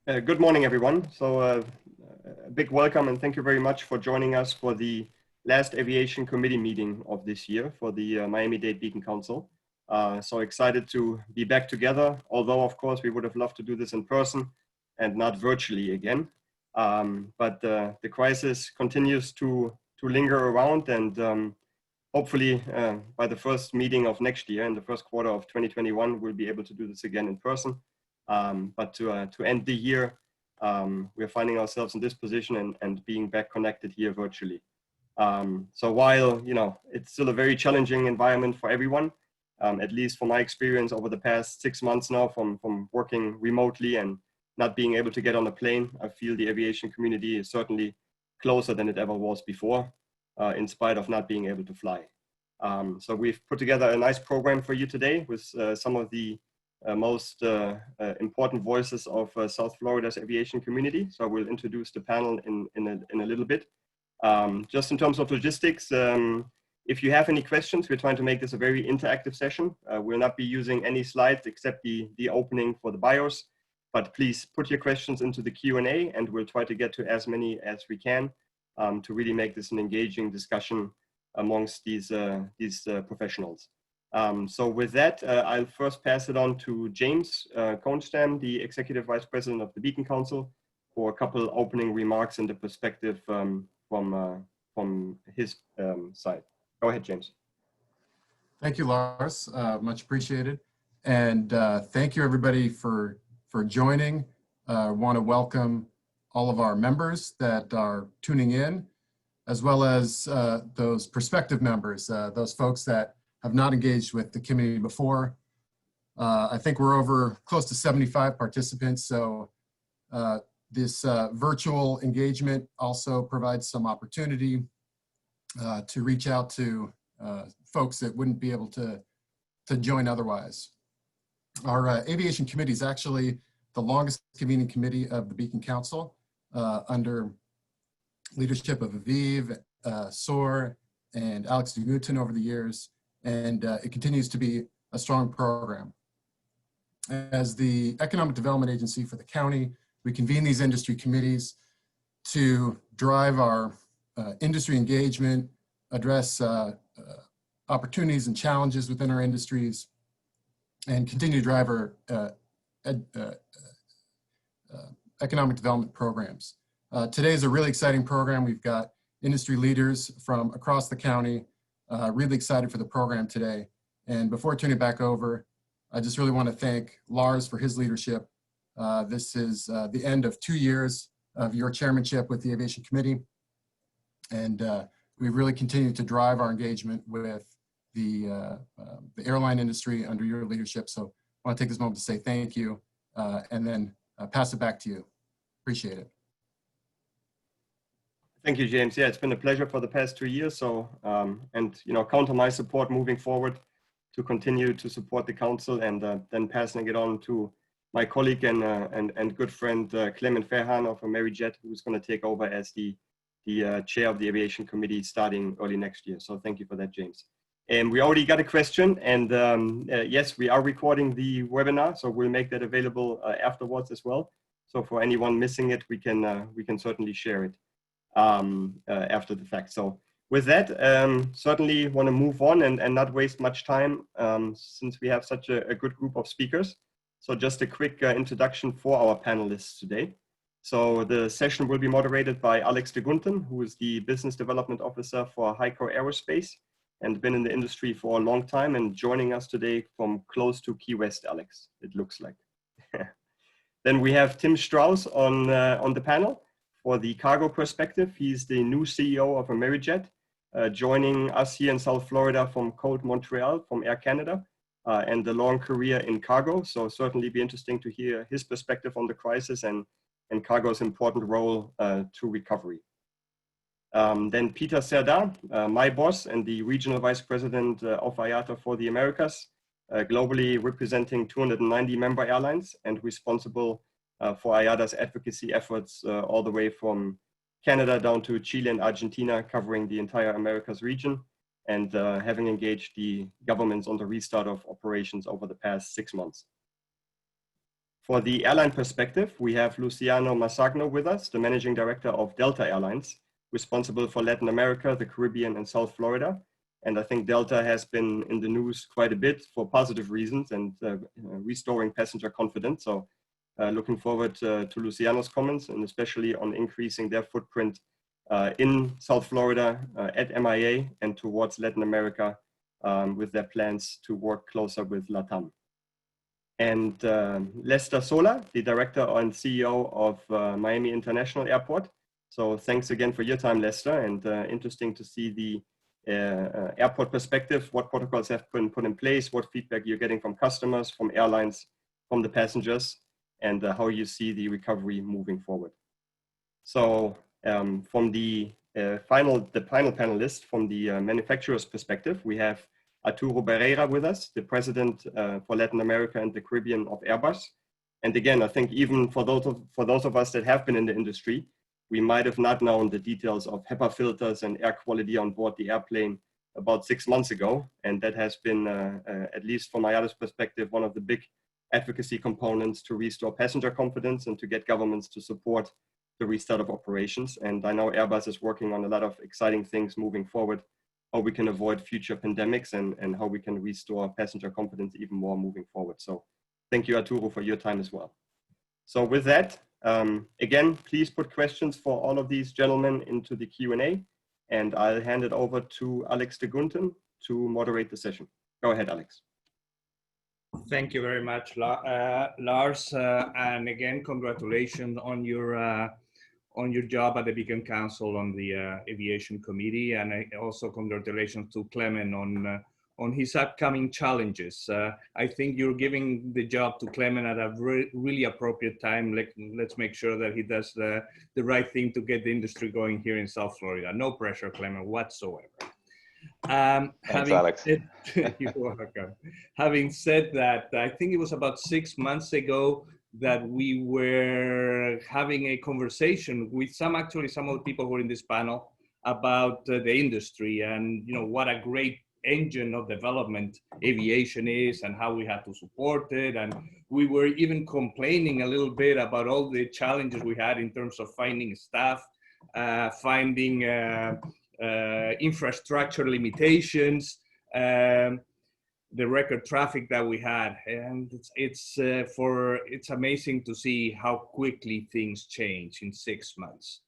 Good morning, everyone. A big welcome and thank you very much for joining us for the last Aviation Committee meeting of this year for the Miami-Dade Beacon Council. So excited to be back together, although of course we would have loved to do this in person and not virtually again. But the crisis continues to linger around, and hopefully by the first meeting of next year, in the first quarter of 2021, we'll be able to do this again in person. But to end the year, we're finding ourselves in this position and being back connected here virtually. So while it's still a very challenging environment for everyone, at least from my experience over the past 6 months now from working remotely and not being able to get on a plane, I feel the aviation community is certainly closer than it ever was before, in spite of not being able to fly. So we've put together a nice program for you today with some of the most important voices of South Florida's aviation community. So we'll introduce the panel in a little bit. Just in terms of logistics, if you have any questions, we're trying to make this a very interactive session. We'll not be using any slides except the opening for the bios, but please put your questions into the Q&A and we'll try to get to as many as we can to really make this an engaging discussion amongst these professionals. So with that, I'll first pass it on to James Konstam, the Executive Vice President of the Beacon Council, for a couple opening remarks and the perspective from his side. Go ahead, James. Thank you, Lars. Much appreciated. And thank you, everybody, for joining. I want to welcome all of our members that are tuning in, as well as those prospective members, those folks that have not engaged with the committee before. I think we're over close to 75 participants, so this virtual engagement also provides some opportunity to reach out to folks that wouldn't be able to join otherwise. Our aviation committee is actually the longest convening committee of the Beacon Council under leadership of Aviv, Sor, and Alex Gunten over the years. And it continues to be a strong program. As the economic development agency for the county, we convene these industry committees to drive our industry engagement, address opportunities and challenges within our industries, and continue to drive our economic development programs. Today is a really exciting program. We've got industry leaders from across the county. Really excited for the program today. And before I turn it back over, I just really want to thank Lars for his leadership. This is the end of 2 years of your chairmanship with the Aviation Committee. And we really continue to drive our engagement with the airline industry under your leadership. So I want to take this moment to say thank you and then pass it back to you. Appreciate it. Thank you, James. Yeah, it's been a pleasure for the past 2 years. So, and count on my support moving forward to continue to support the council, and then passing it on to my colleague and good friend Clement Ferhan of Amerijet, who's going to take over as the chair of the aviation committee starting early next year. So thank you for that, James. And we already got a question, and yes, we are recording the webinar, so we'll make that available afterwards as well. So for anyone missing it, we can certainly share it after the fact. So with that, certainly want to move on and not waste much time since we have such a good group of speakers. So just a quick introduction for our panelists today. So the session will be moderated by Alex de Gunten, who is the Business Development Officer for Heico Aerospace and been in the industry for a long time, and joining us today from close to Key West, Alex, it looks like. Then we have Tim Strauss on the panel. For the cargo perspective, he's the new CEO of Amerijet, joining us here in South Florida from cold Montreal from Air Canada, and a long career in cargo. So certainly be interesting to hear his perspective on the crisis and cargo's important role to recovery. Then Peter Cerda, my boss and the Regional Vice President of IATA for the Americas, globally representing 290 member airlines and responsible for IATA's advocacy efforts all the way from Canada down to Chile and Argentina, covering the entire Americas region, and having engaged the governments on the restart of operations over the past 6 months. For the airline perspective, we have Luciano Macagno with us, the Managing Director of Delta Airlines, responsible for Latin America, the Caribbean, and South Florida. And I think Delta has been in the news quite a bit for positive reasons and restoring passenger confidence. So looking forward to Luciano's comments, and especially on increasing their footprint in South Florida at MIA and towards Latin America with their plans to work closer with LATAM. And Lester Sola, the Director and CEO of Miami International Airport. So thanks again for your time, Lester, and interesting to see the airport perspective, what protocols have been put in place, what feedback you're getting from customers, from airlines, from the passengers, and how you see the recovery moving forward. So from the final panelist, from the manufacturer's perspective, we have Arturo Barreira with us, the president for Latin America and the Caribbean of Airbus. And again, I think even for those of us that have been in the industry, we might have not known the details of HEPA filters and air quality on board the airplane about 6 months ago. And that has been, at least from IATA's perspective, one of the big advocacy components to restore passenger confidence and to get governments to support the restart of operations. And I know Airbus is working on a lot of exciting things moving forward, how we can avoid future pandemics and how we can restore passenger confidence even more moving forward. So thank you, Arturo, for your time as well. So with that, again, please put questions for all of these gentlemen into the Q&A, and I'll hand it over to Alex de Gunten to moderate the session. Go ahead, Alex. Thank you very much, Lars, and again, congratulations on your job at the Beacon Council on the Aviation Committee, and also congratulations to Clement on his upcoming challenges. I think you're giving the job to Clement at a really appropriate time. Let's make sure that he does the right thing to get the industry going here in South Florida. No pressure, Clement, whatsoever. Thanks, Alex. You're welcome. Having said that, I think it was about 6 months ago that we were having a conversation with some of the people who are in this panel about the industry and what a great engine of development aviation is and how we have to support it. And we were even complaining a little bit about all the challenges we had in terms of finding staff, finding infrastructure limitations, the record traffic that we had, and it's amazing to see how quickly things change in 6 months.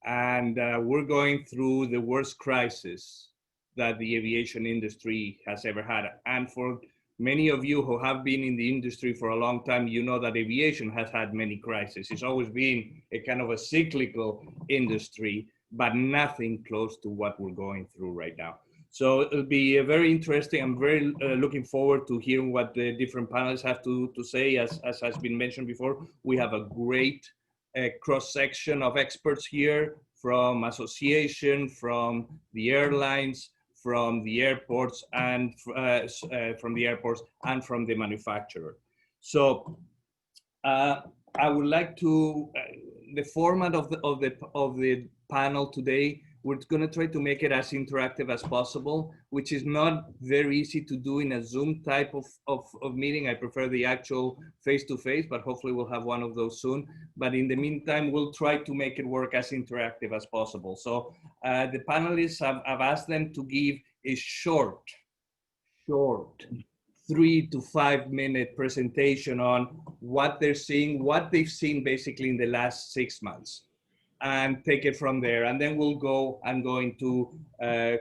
And we're going through the worst crisis that the aviation industry has ever had. And for many of you who have been in the industry for a long time, you know that aviation has had many crises. It's always been a kind of a cyclical industry, but nothing close to what we're going through right now. So it'll be very interesting. I'm very looking forward to hearing what the different panelists have to say. As has been mentioned before, we have a great cross-section of experts here from association, from the airlines, from the airports, and from the manufacturer. So I would like to the format of the panel today. We're going to try to make it as interactive as possible, which is not very easy to do in a Zoom type of meeting. I prefer the actual face-to-face, but hopefully we'll have one of those soon. But in the meantime, we'll try to make it work as interactive as possible. So the panelists, I've asked them to give a short 3 to 5 minute presentation on what they're seeing, what they've seen basically in the last 6 months, and take it from there. And then we'll go into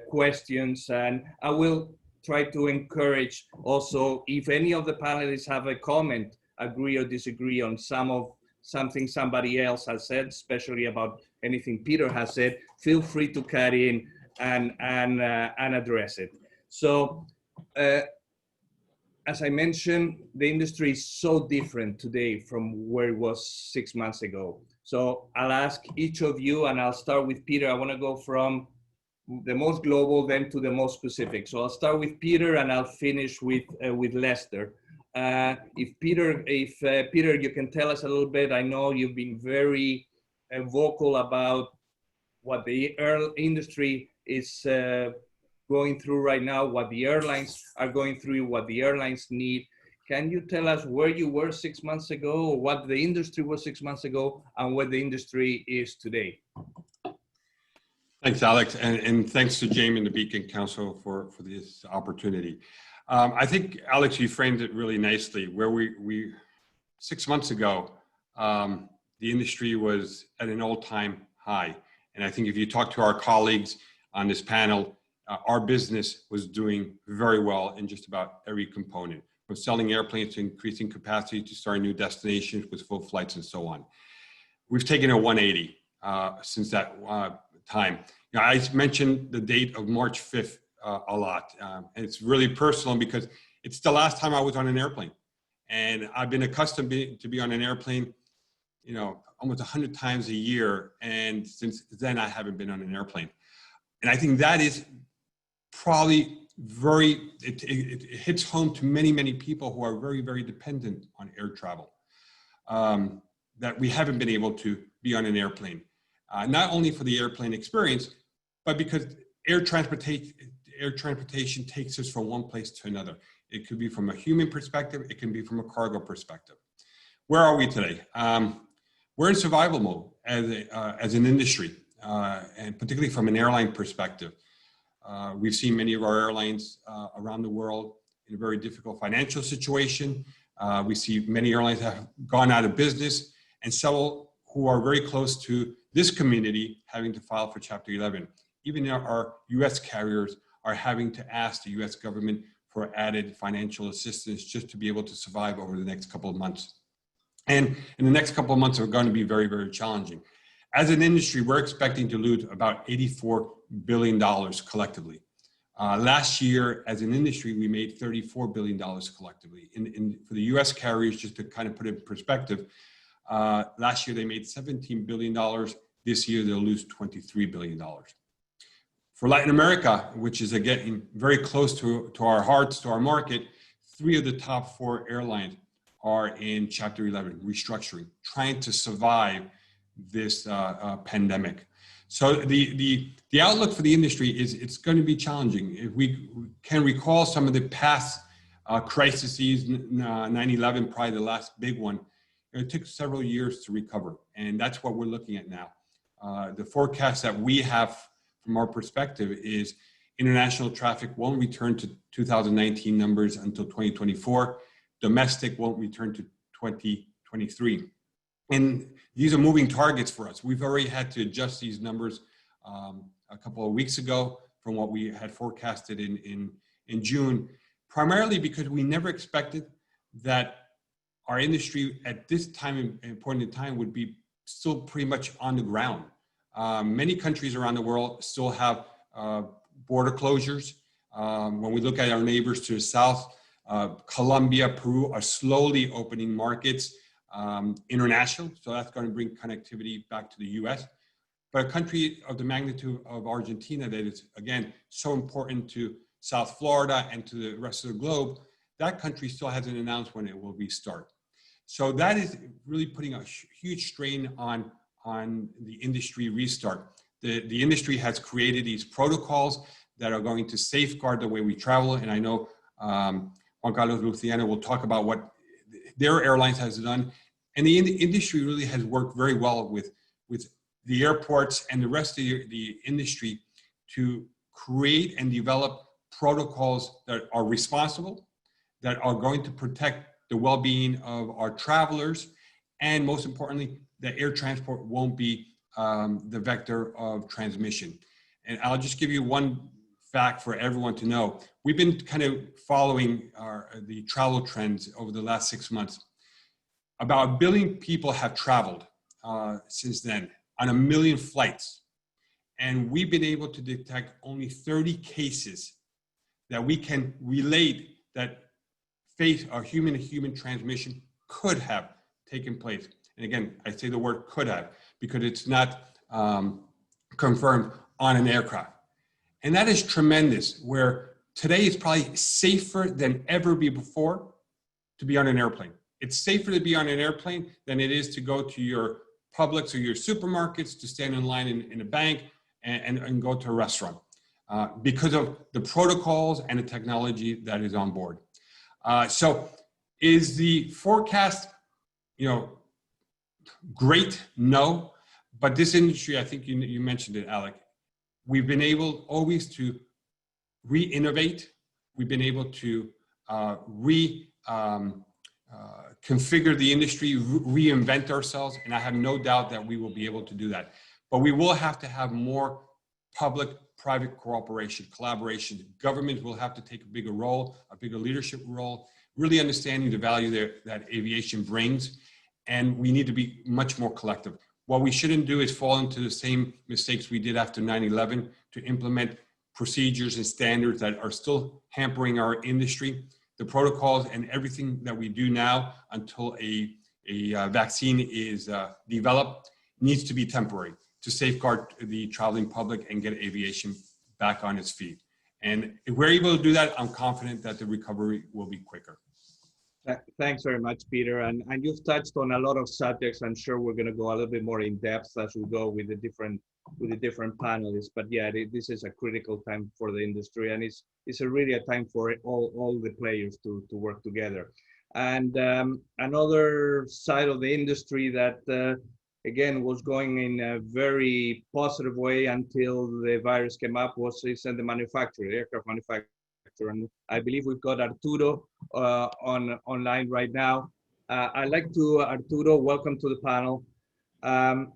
questions, and I will try to encourage also, if any of the panelists have a comment, agree or disagree on something somebody else has said, especially about anything Peter has said, feel free to cut in and address it. So as I mentioned, the industry is so different today from where it was 6 months ago. So I'll ask each of you, and I'll start with Peter. I want to go from the most global then to the most specific. So I'll start with Peter, and I'll finish with Lester. If Peter, you can tell us a little bit. I know you've been very vocal about what the air industry is going through right now, what the airlines are going through, what the airlines need. can you tell us where you were 6 months ago, or what the industry was 6 months ago, and where the industry is today? Thanks, Alex, and thanks to James and the Beacon Council for this opportunity. I think, Alex, you framed it really nicely, where we 6 months ago, the industry was at an all-time high. And I think if you talk to our colleagues on this panel, our business was doing very well in just about every component, from selling airplanes to increasing capacity to starting new destinations with full flights and so on. We've taken a 180 since that time. Now, I mentioned the date of March 5th a lot, and it's really personal because it's the last time I was on an airplane. And I've been accustomed to be on an airplane, you know, almost 100 times a year. And since then, I haven't been on an airplane. And I think that is probably it hits home to many, many people who are very, very dependent on air travel, that we haven't been able to be on an airplane, not only for the airplane experience, but because air transportation takes us from one place to another. It could be from a human perspective, it can be from a cargo perspective. Where are we today? We're in survival mode as an industry, and particularly from an airline perspective. We've seen many of our airlines around the world in a very difficult financial situation. We see many airlines have gone out of business, and several who are very close to this community having to file for Chapter 11. Even our US carriers are having to ask the US government for added financial assistance just to be able to survive over the next couple of months. And in the next couple of months are going to be very, very challenging. As an industry, we're expecting to lose about $84 billion collectively. Last year, as an industry, we made $34 billion collectively. For the US carriers, just to kind of put it in perspective, last year they made $17 billion. This year, they'll lose $23 billion. For Latin America, which is again very close to our hearts, to our market, 3 of the top 4 airlines are in Chapter 11, restructuring, trying to survive this pandemic. So the outlook for the industry is it's going to be challenging. If we can recall some of the past crises, 9/11, probably the last big one, it took several years to recover. And that's what we're looking at now. The forecast that we have from our perspective is international traffic won't return to 2019 numbers until 2024. Domestic won't return to 2023. And these are moving targets for us. We've already had to adjust these numbers a couple of weeks ago from what we had forecasted in June, primarily because we never expected that our industry at this point in time would be still pretty much on the ground. Many countries around the world still have border closures. When we look at our neighbors to the south, Colombia, Peru are slowly opening markets international. So that's going to bring connectivity back to the US. But a country of the magnitude of Argentina that is, again, so important to South Florida and to the rest of the globe, that country still hasn't announced when it will restart. So that is really putting a huge strain on the industry restart. The industry has created these protocols that are going to safeguard the way we travel. And I know Juan Carlos Luciano will talk about what their airlines has done. And the industry really has worked very well with the airports and the rest of the industry to create and develop protocols that are responsible, that are going to protect the well-being of our travelers, and most importantly, that air transport won't be the vector of transmission. And I'll just give you one fact for everyone to know. We've been kind of following the travel trends over the last 6 months. About 1 billion people have traveled since then on 1 million flights. And we've been able to detect only 30 cases that we can relate that face or human-to-human transmission could have taken place. And again, I say the word could have because it's not confirmed on an aircraft. And that is tremendous, where today is probably safer than ever before to be on an airplane. It's safer to be on an airplane than it is to go to your Publix or your supermarkets, to stand in line in a bank and go to a restaurant because of the protocols and the technology that is on board. So Is the forecast, great? No. But this industry, I think you mentioned it, Alec, we've been able always to re-innovate. We've been able to configure the industry, reinvent ourselves, and I have no doubt that we will be able to do that. But we will have to have more public-private cooperation, collaboration. Government will have to take a bigger role, a bigger leadership role, really understanding the value that aviation brings, and we need to be much more collective. What we shouldn't do is fall into the same mistakes we did after 9/11 to implement procedures and standards that are still hampering our industry. The protocols and everything that we do now until a vaccine is developed needs to be temporary to safeguard the traveling public and get aviation back on its feet. And if we're able to do that, I'm confident that the recovery will be quicker. Thanks very much, Peter. And you've touched on a lot of subjects. I'm sure we're going to go a little bit more in depth as we go with the different panelists. But yeah, this is a critical time for the industry, and it's really a time for all the players to work together. And another side of the industry that again was going in a very positive way until the virus came up is in the manufacturer, aircraft manufacturer. And I believe we've got Arturo online right now. I'd like to, Arturo, welcome to the panel. Can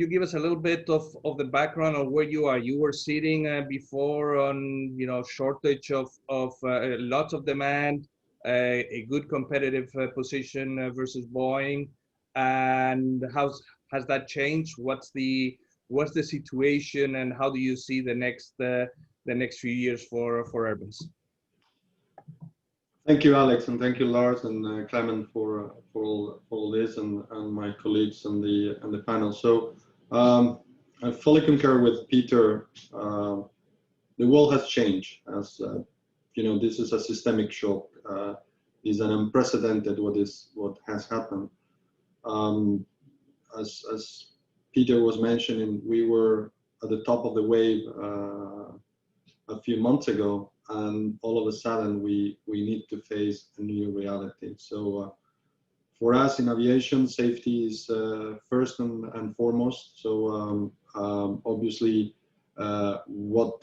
you give us a little bit of the background of where you are? You were sitting before on, shortage of lots of demand, a good competitive position versus Boeing, and has that changed? What's the situation, and how do you see the next few years for Airbus? Thank you, Alex, and thank you, Lars and Clement, for all this, and my colleagues on the panel. So I fully concur with Peter. The world has changed. As this is a systemic shock. Is an unprecedented what has happened. As Peter was mentioning, we were at the top of the wave a few months ago, and all of a sudden we need to face a new reality. So for us in aviation, safety is first and foremost. So obviously with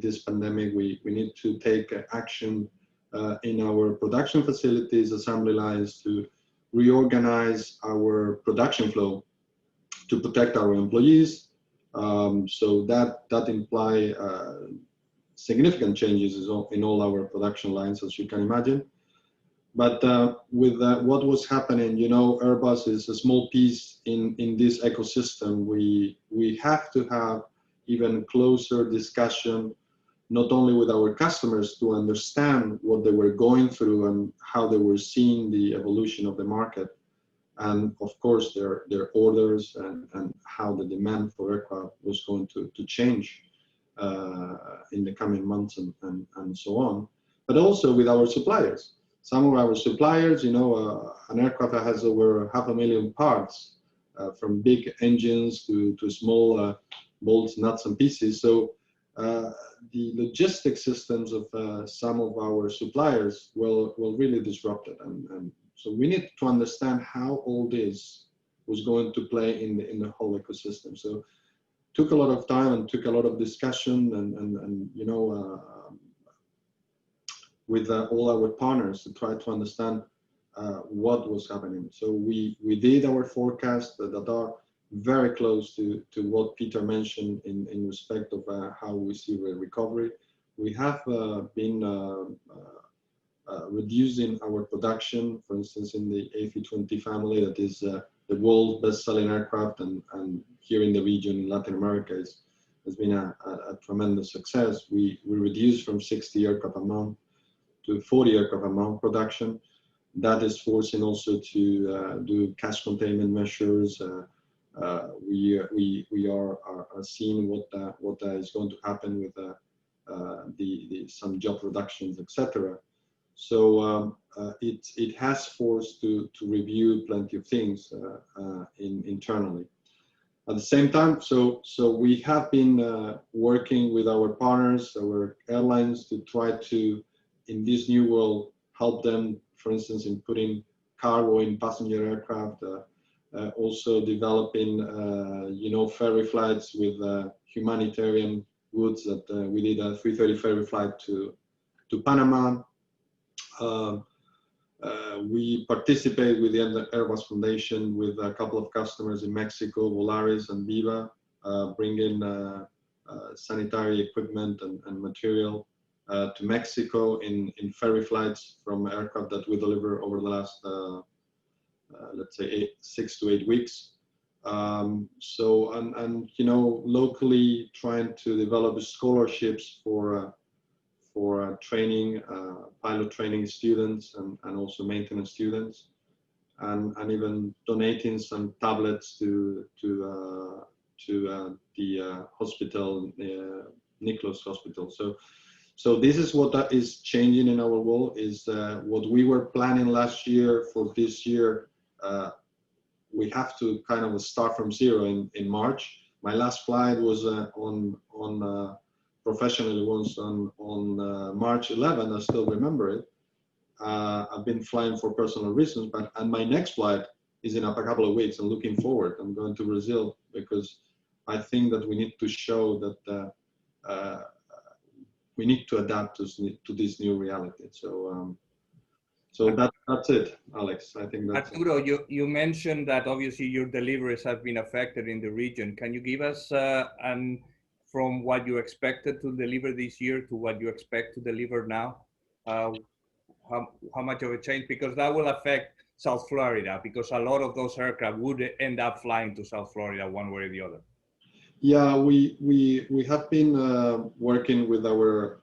this pandemic, we need to take action in our production facilities, assembly lines, to reorganize our production flow to protect our employees. So that imply significant changes in all our production lines, as you can imagine. But with what was happening, Airbus is a small piece in this ecosystem. We have to have even closer discussion, not only with our customers to understand what they were going through and how they were seeing the evolution of the market, and of course their orders and how the demand for aircraft was going to change in the coming months and so on, but also with our suppliers. Some of our suppliers, an aircraft that has over 500,000 parts, from big engines to small bolts, nuts and pieces. So the logistic systems of some of our suppliers will really disrupted, and so we need to understand how all this was going to play in the whole ecosystem. So took a lot of time and took a lot of discussion and with all our partners to try to understand what was happening. So we did our forecast that are very close to what Peter mentioned in respect of how we see the recovery. We have been reducing our production, for instance, in the A320 family, that is the world's best-selling aircraft, and here in the region in Latin America has been a tremendous success. We reduced from 60 aircraft a month to 40 aircraft a month production. That is forcing also to do cash containment measures. We are seeing what is going to happen with some job reductions, etc. So it has forced to review plenty of things internally. At the same time, so we have been working with our partners, our airlines, to try to, in this new world, help them, for instance, in putting cargo in passenger aircraft, also developing, ferry flights with humanitarian goods that we did a 330 ferry flight to Panama. We participate with the Airbus Foundation with a couple of customers in Mexico, Volaris and Viva, bringing sanitary equipment and material to Mexico in ferry flights from aircraft that we deliver over the last, let's say, 6 to 8 weeks. Locally trying to develop scholarships for training, pilot training students and also maintenance students, and even donating some tablets to the hospital, Nicholas Hospital. So this is what that is changing in our world, is what we were planning last year for this year. We have to kind of start from zero in March. My last flight was professionally was on March 11. I still remember it. I've been flying for personal reasons, and my next flight is in a couple of weeks. I'm looking forward. I'm going to Brazil because I think that we need to show that we need to adapt to this new reality. So that's it, Alex. I think that's Arturo, you mentioned that obviously your deliveries have been affected in the region. Can you give us from what you expected to deliver this year to what you expect to deliver now? How much of a change? Because that will affect South Florida, because a lot of those aircraft would end up flying to South Florida one way or the other. Yeah, we have been working with our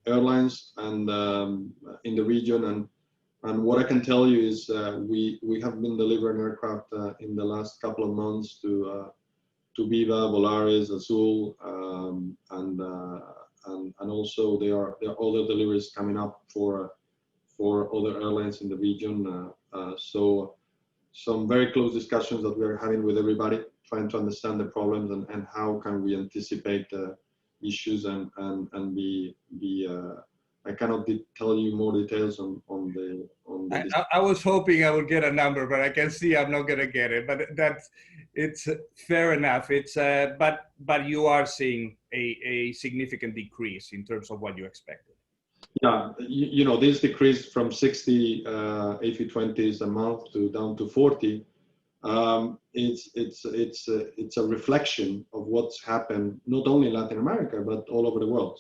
airlines and in the region, and what I can tell you is we have been delivering aircraft in the last couple of months to Viva, Volaris, Azul, and also there are other deliveries coming up for other airlines in the region. So some very close discussions that we are having with everybody, trying to understand the problems and how can we anticipate issues and be I cannot tell you more details on the I was hoping I would get a number, but I can see I'm not going to get it. But it's fair enough. It's but you are seeing a significant decrease in terms of what you expected. Yeah, this decreased from 60 A320s a month down to 40. It's a reflection of what's happened not only in Latin America but all over the world.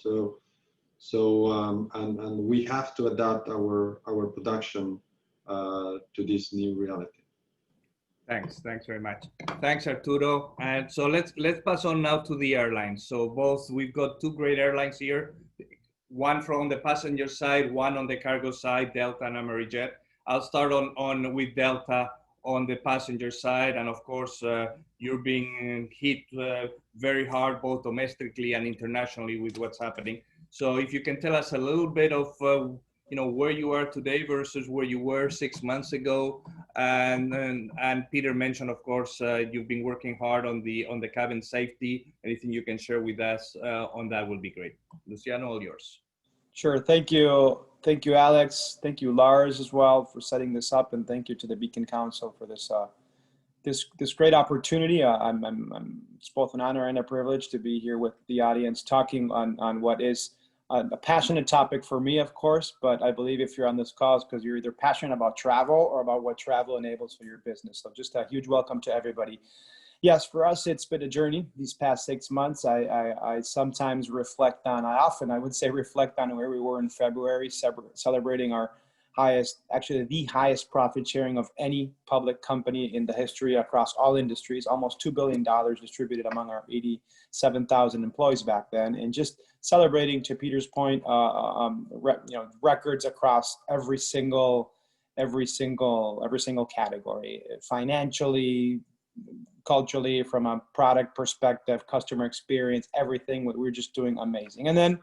And we have to adapt our production to this new reality. Thanks very much. Thanks, Arturo. And so let's pass on now to the airlines. So we've got two great airlines here, one from the passenger side, one on the cargo side, Delta and Amerijet. I'll start on with Delta on the passenger side, and of course you're being hit very hard both domestically and internationally with what's happening. So if you can tell us a little bit of where you are today versus where you were 6 months ago, and Peter mentioned, of course, you've been working hard on the cabin safety. Anything you can share with us on that would be great. Luciano, all yours. Sure. Thank you, Alex. Thank you, Lars, as well, for setting this up, and thank you to the Beacon Council for this this great opportunity. It's both an honor and a privilege to be here with the audience, talking on what is a passionate topic for me, of course, but I believe if you're on this call, it's because you're either passionate about travel or about what travel enables for your business. So just a huge welcome to everybody. Yes, for us, it's been a journey these past 6 months. I sometimes reflect on where we were in February, celebrating our highest, actually the highest profit sharing of any public company in the history across all industries, almost $2 billion distributed among our 87,000 employees back then, and just celebrating, to Peter's point, records across every single category, financially, culturally, from a product perspective, customer experience, everything. We're just doing amazing. And then,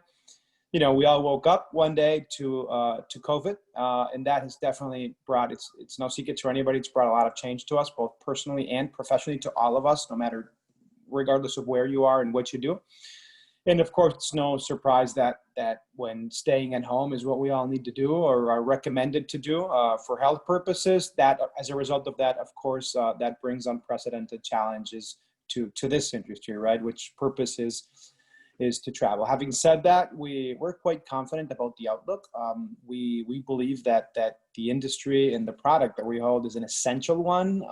we all woke up one day to COVID, and that has definitely brought, it's no secret to anybody, it's brought a lot of change to us, both personally and professionally, to all of us, regardless of where you are and what you do. And of course, it's no surprise that when staying at home is what we all need to do or are recommended to do for health purposes, that as a result of that, of course, that brings unprecedented challenges to this industry, right? Which purpose is to travel. Having said that, we're quite confident about the outlook. We believe that the industry and the product that we hold is an essential one.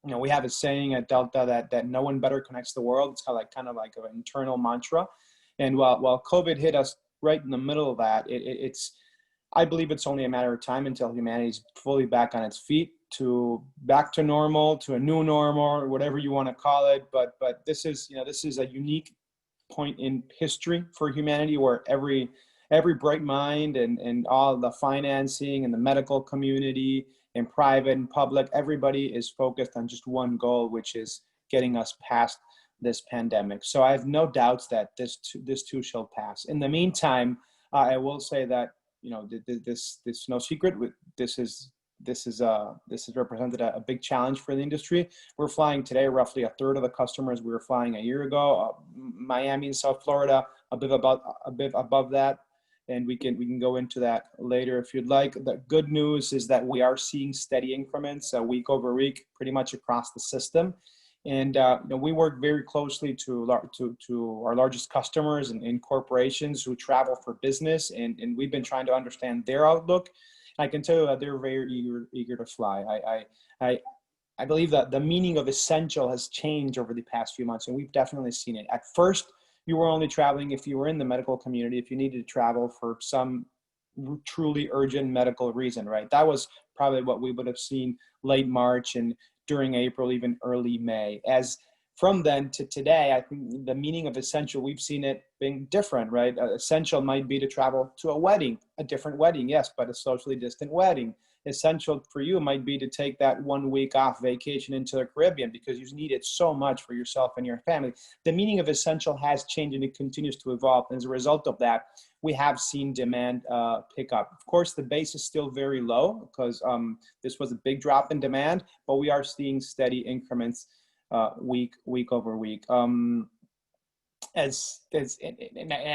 You know, we have a saying at Delta that no one better connects the world. It's kind of like an internal mantra. And while COVID hit us right in the middle of that, I believe it's only a matter of time until humanity's fully back on its feet, back to normal, to a new normal, or whatever you want to call it. But this is a unique point in history for humanity where every bright mind and all the financing and the medical community and private and public, everybody is focused on just one goal, which is getting us past this pandemic. So I have no doubts that this too shall pass. In the meantime, I will say that, you know, this no secret. This has represented a big challenge for the industry. We're flying today roughly a third of the customers we were flying a year ago. Miami and South Florida a bit above that, and we can go into that later if you'd like. The good news is that we are seeing steady increments week over week, pretty much across the system. And you know, we work very closely to our largest customers and corporations who travel for business, and we've been trying to understand their outlook. I can tell you that they're very eager to fly. I believe that the meaning of essential has changed over the past few months, and we've definitely seen it. At first, you were only traveling if you were in the medical community, if you needed to travel for some truly urgent medical reason, right? That was probably what we would have seen late March and during April, even early May. As from then to today, I think the meaning of essential, we've seen it being different, right? Essential might be to travel to a wedding, a different wedding, yes, but a socially distant wedding. Essential for you might be to take that 1 week off vacation into the Caribbean because you need it so much for yourself and your family. The meaning of essential has changed and it continues to evolve. And as a result of that, we have seen demand pick up. Of course, the base is still very low because this was a big drop in demand, but we are seeing steady increments week over week. I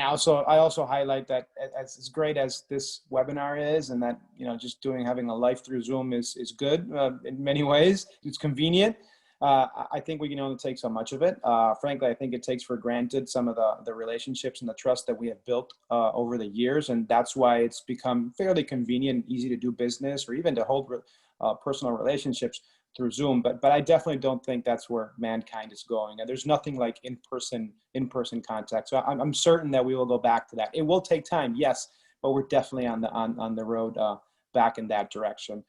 also highlight that as great as this webinar is, and that, you know, just having a life through Zoom is good in many ways. It's convenient. I think we can only take so much of it. Frankly, I think it takes for granted some of the relationships and the trust that we have built over the years, and that's why it's become fairly convenient and easy to do business or even to hold personal relationships through Zoom, but I definitely don't think that's where mankind is going. And there's nothing like in-person contact. So I'm certain that we will go back to that. It will take time, yes, but we're definitely on the road back in that direction.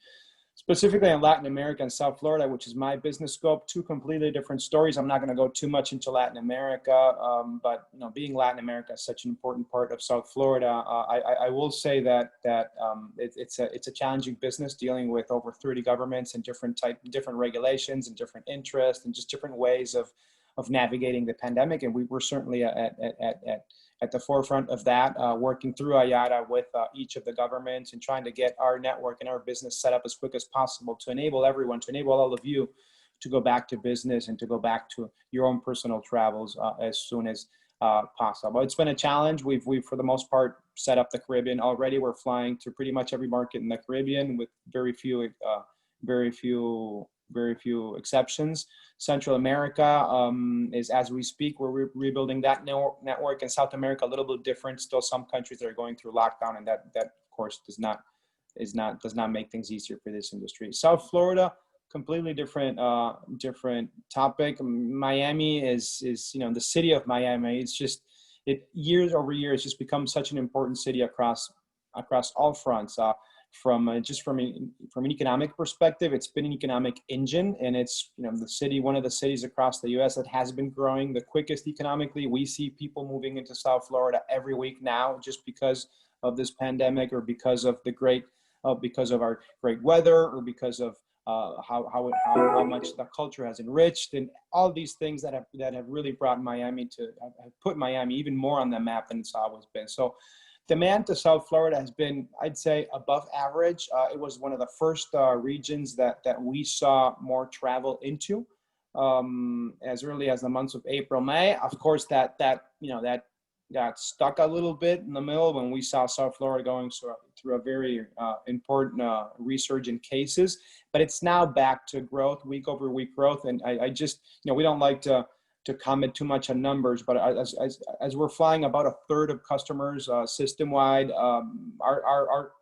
Specifically in Latin America and South Florida, which is my business scope, two completely different stories. I'm not going to go too much into Latin America, but you know, being Latin America is such an important part of South Florida, I will say that it's a challenging business dealing with over 30 governments and different regulations and different interests and just different ways of navigating the pandemic. And we were certainly at the forefront of that, working through IATA with each of the governments and trying to get our network and our business set up as quick as possible to enable everyone, to enable all of you to go back to business and to go back to your own personal travels as soon as possible. It's been a challenge. We've for the most part set up the Caribbean already. We're flying to pretty much every market in the Caribbean with very few exceptions. Central America is, as we speak, we're rebuilding that network. In South America, a little bit different. Still, some countries that are going through lockdown, and that of course does not make things easier for this industry. South Florida, completely different topic. Miami is you know, the city of Miami. Years over years, just become such an important city across all fronts. From an economic perspective, it's been an economic engine, and it's, you know, one of the cities across the U.S. that has been growing the quickest economically. We see people moving into South Florida every week now, just because of this pandemic, or because of because of our great weather, or because of how much the culture has enriched, and all these things that have really brought have put Miami even more on the map than it's always been. So demand to South Florida has been, I'd say, above average. It was one of the first regions that we saw more travel into. as early as the months of April, May. Of course, that got stuck a little bit in the middle when we saw South Florida going through a very important resurgence in cases. But it's now back to growth, week over week growth. And I just, we don't like to comment too much on numbers, but as we're flying about a third of customers system-wide, our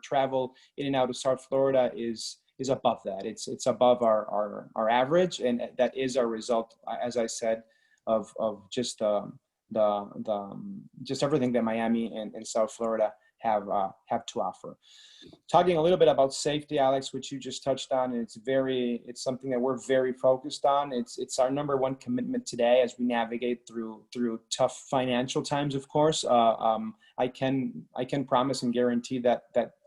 travel in and out of South Florida is above that. It's above our average, and that is our result, as I said, of just just everything that Miami and South Florida have to offer. Talking a little bit about safety, Alex, which you just touched on, and it's something that we're very focused on. It's our number one commitment today as we navigate through tough financial times. Of course, I can promise and guarantee that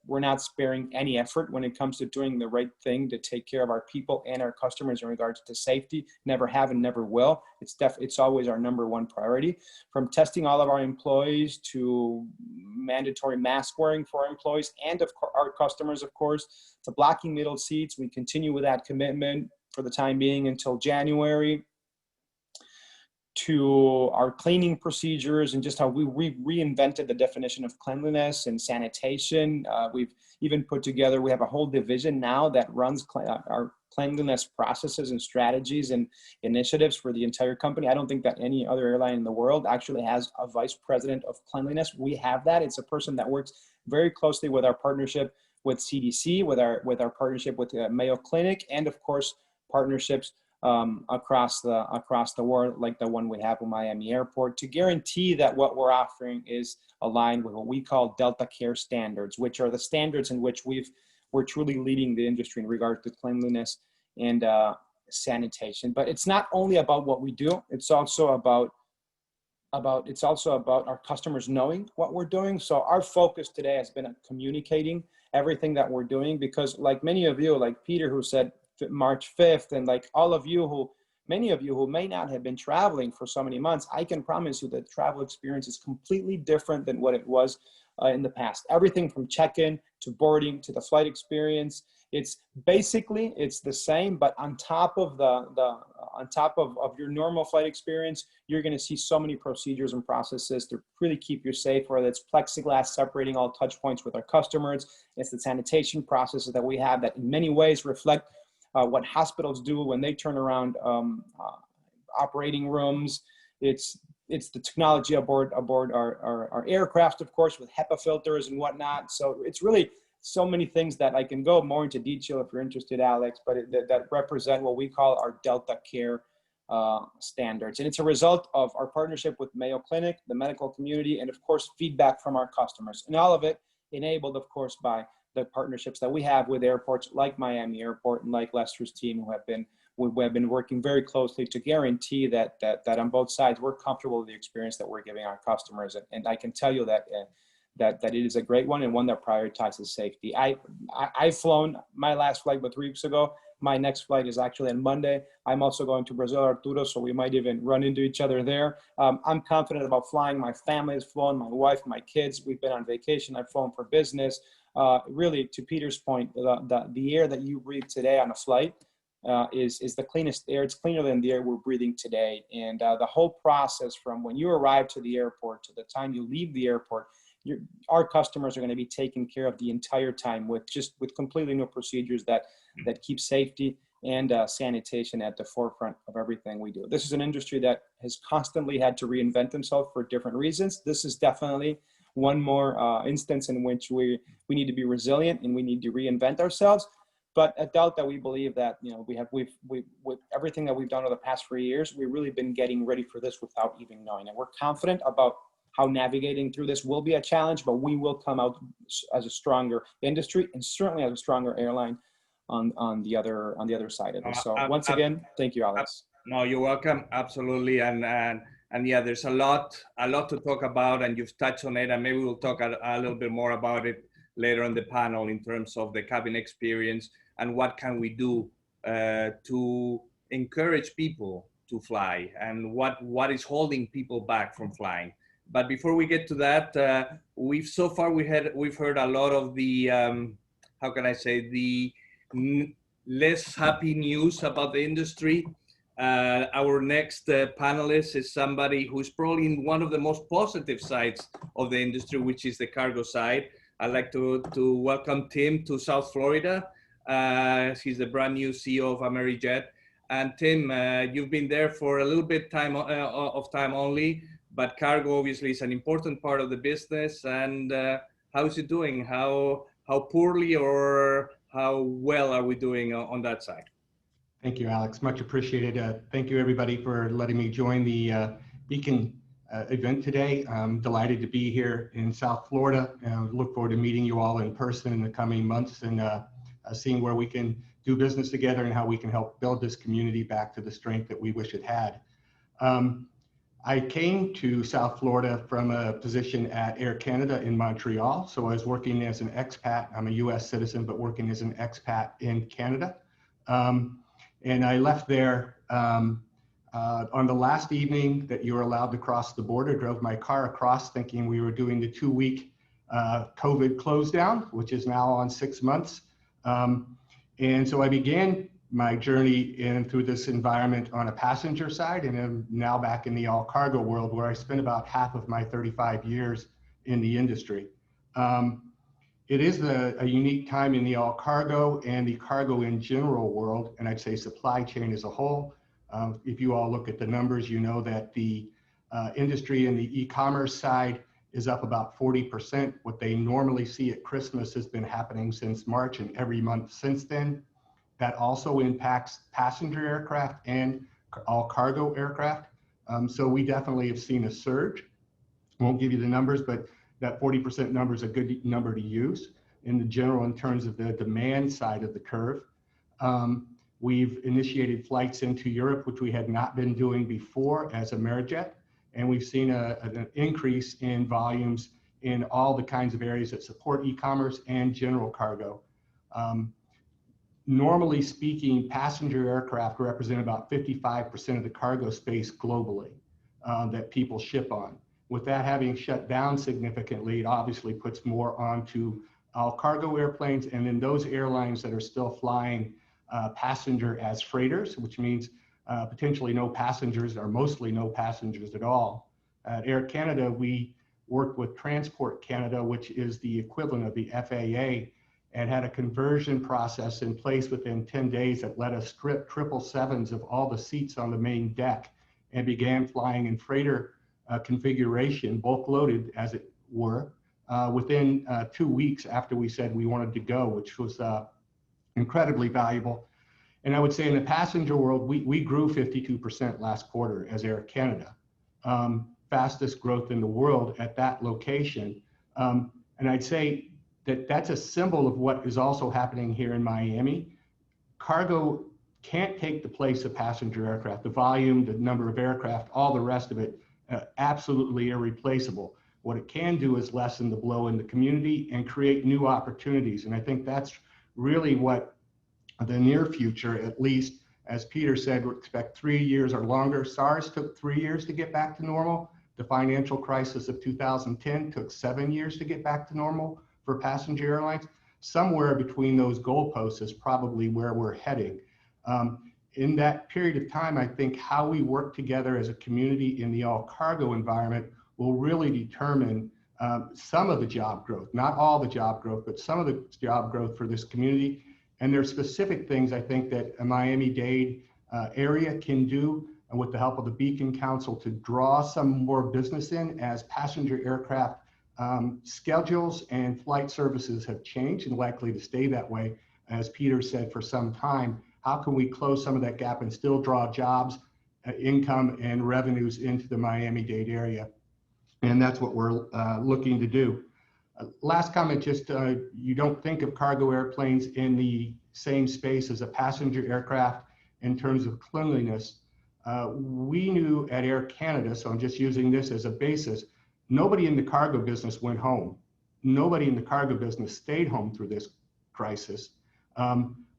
we're not sparing any effort when it comes to doing the right thing to take care of our people and our customers in regards to safety. Never have and never will. It's always our number one priority. From testing all of our employees to mandatory mask wearing for our employees and of our customers, of course, to blocking middle seats. We continue with that commitment for the time being until January. To our cleaning procedures and just how we reinvented the definition of cleanliness and sanitation. We've even put together, we have a whole division now that runs our cleanliness processes and strategies and initiatives for the entire company. I don't think that any other airline in the world actually has a vice president of cleanliness. We have that. It's a person that works very closely with our partnership with CDC, with our partnership with the Mayo Clinic, and of course, partnerships across the world, like the one we have with Miami Airport, to guarantee that what we're offering is aligned with what we call Delta Care standards, which are the standards in which we're truly leading the industry in regard to cleanliness and sanitation. But it's not only about what we do; it's also about our customers knowing what we're doing. So our focus today has been on communicating everything that we're doing, because like many of you, like Peter, who said March 5th, and like many of you who may not have been traveling for so many months, I can promise you that travel experience is completely different than what it was in the past. Everything from check-in to boarding to the flight experience, it's the same, but on top of of your normal flight experience, you're going to see so many procedures and processes to really keep you safe, whether it's plexiglass separating all touch points with our customers. It's the sanitation processes that we have that in many ways reflect what hospitals do when they turn around operating rooms. It's the technology aboard our aircraft, of course, with HEPA filters and whatnot. So it's really so many things that I can go more into detail if you're interested, Alex, but that represent what we call our Delta Care standards. And it's a result of our partnership with Mayo Clinic, the medical community, and of course, feedback from our customers. And all of it enabled, of course, by the partnerships that we have with airports like Miami Airport and like Lester's team, who have been working very closely to guarantee that on both sides we're comfortable with the experience that we're giving our customers. And I can tell you that it is a great one, and one that prioritizes safety. I've flown. My last flight was 3 weeks ago. My next flight is actually on Monday. I'm also going to Brazil, Arturo, so we might even run into each other there. I'm confident about flying. My family has flown, my wife, my kids. We've been on vacation. I've flown for business. Really, to Peter's point, the air that you breathe today on a flight is the cleanest air. It's cleaner than the air we're breathing today. And the whole process from when you arrive to the airport to the time you leave the airport, our customers are going to be taken care of the entire time with completely new procedures that keep safety and sanitation at the forefront of everything we do. This is an industry that has constantly had to reinvent themselves for different reasons. This is definitely one more instance in which we need to be resilient and we need to reinvent ourselves. But at Delta, we believe that we've with everything that we've done over the past 3 years, we've really been getting ready for this without even knowing it. We're confident about how navigating through this will be a challenge, but we will come out as a stronger industry and certainly as a stronger airline on the other side of it. So once again, thank you, Alex. No, you're welcome. Absolutely. And yeah, there's a lot to talk about, and you've touched on it, and maybe we'll talk a little bit more about it later on the panel in terms of the cabin experience and what can we do to encourage people to fly and what is holding people back from flying. But before we get to that, we've heard a lot of the how can I say, the less happy news about the industry. Our next panelist is somebody who's probably in one of the most positive sides of the industry, which is the cargo side. I'd like to welcome Tim to South Florida. He's the brand new CEO of Amerijet. And Tim, you've been there for a little bit of time only, but cargo obviously is an important part of the business. And how is it doing? How poorly or how well are we doing on that side? Thank you, Alex. Much appreciated. Thank you, everybody, for letting me join the Beacon event today. I'm delighted to be here in South Florida, and look forward to meeting you all in person in the coming months and seeing where we can do business together and how we can help build this community back to the strength that we wish it had. I came to South Florida from a position at Air Canada in Montreal. So I was working as an expat. I'm a US citizen, but working as an expat in Canada. And I left there on the last evening that you were allowed to cross the border, drove my car across thinking we were doing the 2-week COVID close down, which is now on 6 months. And so I began my journey through this environment on a passenger side, and I'm now back in the all cargo world where I spent about half of my 35 years in the industry. It is a unique time in the all cargo and the cargo in general world, and I'd say supply chain as a whole. If you all look at the numbers, you know that the industry in the e-commerce side is up about 40%. What they normally see at Christmas has been happening since March and every month since then. That also impacts passenger aircraft and all cargo aircraft. So we definitely have seen a surge. Won't give you the numbers, but that 40% number is a good number to use in the general in terms of the demand side of the curve. We've initiated flights into Europe, which we had not been doing before as Amerijet, and we've seen an increase in volumes in all the kinds of areas that support e-commerce and general cargo. Normally speaking, passenger aircraft represent about 55% of the cargo space globally that people ship on. With that having shut down significantly, it obviously puts more onto all cargo airplanes, and then those airlines that are still flying passenger as freighters, which means potentially no passengers or mostly no passengers at all. At Air Canada, we worked with Transport Canada, which is the equivalent of the FAA, and had a conversion process in place within 10 days that let us strip 777s of all the seats on the main deck and began flying in freighter configuration, bulk loaded as it were, within 2 weeks after we said we wanted to go, which was incredibly valuable. And I would say in the passenger world, we grew 52% last quarter as Air Canada, fastest growth in the world at that location. And I'd say that that's a symbol of what is also happening here in Miami. Cargo can't take the place of passenger aircraft, the volume, the number of aircraft, all the rest of it, absolutely irreplaceable. What it can do is lessen the blow in the community and create new opportunities. And I think that's really what the near future, at least, as Peter said, we expect 3 years or longer. SARS took 3 years to get back to normal. The financial crisis of 2010 took 7 years to get back to normal for passenger airlines. Somewhere between those goalposts is probably where we're heading. In that period of time, I think how we work together as a community in the all cargo environment will really determine some of the job growth, not all the job growth, but some of the job growth for this community. And there are specific things I think that a Miami-Dade area can do with the help of the Beacon Council to draw some more business in as passenger aircraft schedules and flight services have changed and likely to stay that way, as Peter said, for some time. How can we close some of that gap and still draw jobs, income, and revenues into the Miami-Dade area? And that's what we're looking to do. Last comment, just you don't think of cargo airplanes in the same space as a passenger aircraft in terms of cleanliness. We knew at Air Canada, so I'm just using this as a basis, nobody in the cargo business went home. Nobody in the cargo business stayed home through this crisis.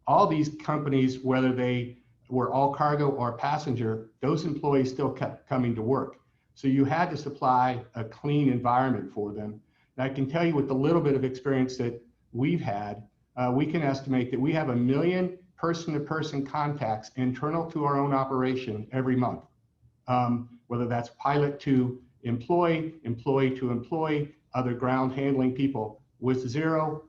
All these companies, whether they were all cargo or passenger, those employees still kept coming to work. So you had to supply a clean environment for them. And I can tell you with the little bit of experience that we've had, we can estimate that we have 1 million person-to-person contacts internal to our own operation every month, whether that's pilot to employee, employee to employee, other ground handling people, was zero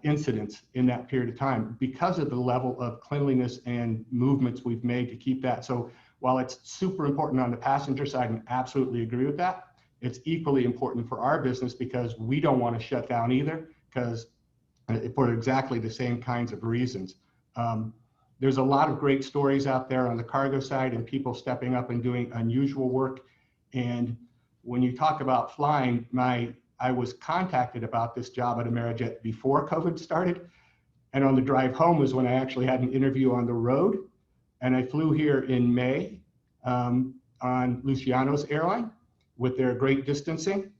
incidents in that period of time because of the level of cleanliness and movements we've made to keep that. So while it's super important on the passenger side, and absolutely agree with that, it's equally important for our business because we don't want to shut down either, because for exactly the same kinds of reasons. There's a lot of great stories out there on the cargo side and people stepping up and doing unusual work. And when you talk about flying, I was contacted about this job at Amerijet before COVID started. And on the drive home was when I actually had an interview on the road. And I flew here in May on Luciano's airline with their great distancing.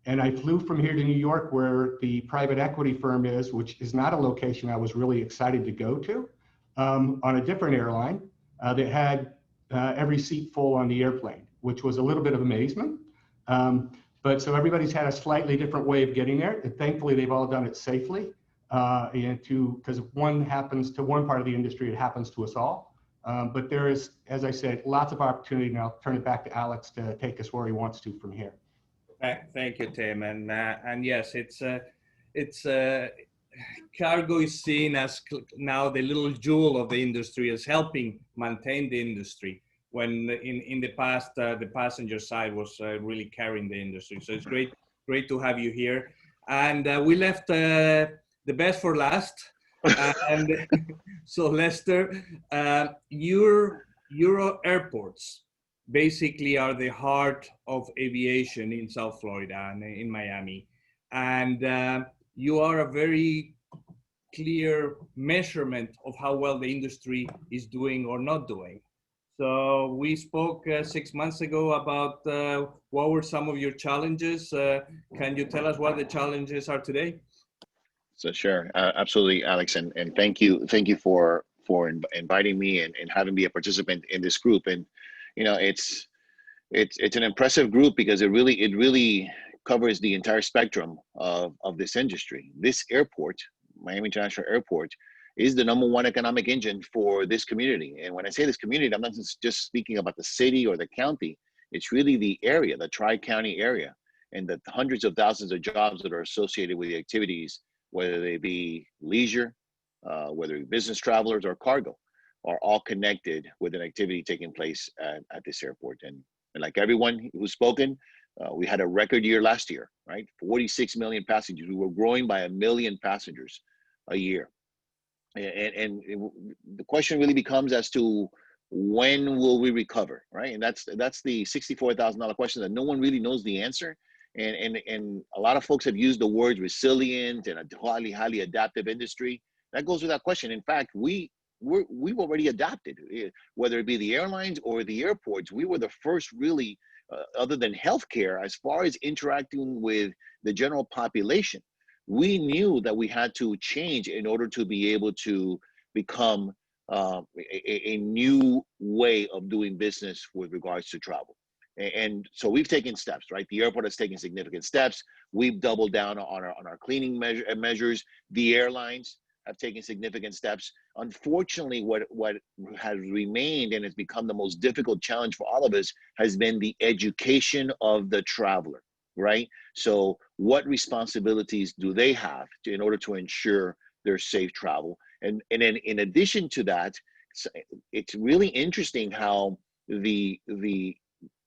And I flew from here to New York, where the private equity firm is, which is not a location I was really excited to go to, on a different airline that had every seat full on the airplane, which was a little bit of amazement. But so everybody's had a slightly different way of getting there. And thankfully, they've all done it safely. Because one happens to one part of the industry, it happens to us all. But there is, as I said, lots of opportunity. And I'll turn it back to Alex to take us where he wants to from here. Thank you, Tim. And yes, cargo is seen as now the little jewel of the industry, as helping maintain the industry, when in the past the passenger side was really carrying the industry. So it's great to have you here. And we left the best for last. And so Lester, your airports basically are the heart of aviation in South Florida and in Miami. And you are a very clear measurement of how well the industry is doing or not doing. So we spoke 6 months ago about what were some of your challenges. Can you tell us what the challenges are today? So sure, absolutely, Alex, and thank you for inviting me and having me a participant in this group. And you know, it's an impressive group because it really covers the entire spectrum of this industry. This airport, Miami International Airport, is the #1 economic engine for this community. And when I say this community, I'm not just speaking about the city or the county. It's really the area, the Tri-County area, and the hundreds of thousands of jobs that are associated with the activities, whether they be leisure, whether it be business travelers or cargo, are all connected with an activity taking place at this airport. And like everyone who's spoken, we had a record year last year, right? 46 million passengers. We were growing by 1 million passengers a year. And the question really becomes as to when will we recover, right? And that's the $64,000 question that no one really knows the answer. And a lot of folks have used the words resilient and a highly adaptive industry. That goes without question. In fact, we've already adapted, whether it be the airlines or the airports. We were the first really, other than healthcare, as far as interacting with the general population. We knew that we had to change in order to be able to become a new way of doing business with regards to travel. And so we've taken steps, right? The airport has taken significant steps. We've doubled down on our cleaning measures. The airlines have taken significant steps. Unfortunately, what has remained and has become the most difficult challenge for all of us has been the education of the traveler, right? So what responsibilities do they have in order to ensure their safe travel? And then in addition to that, it's really interesting how the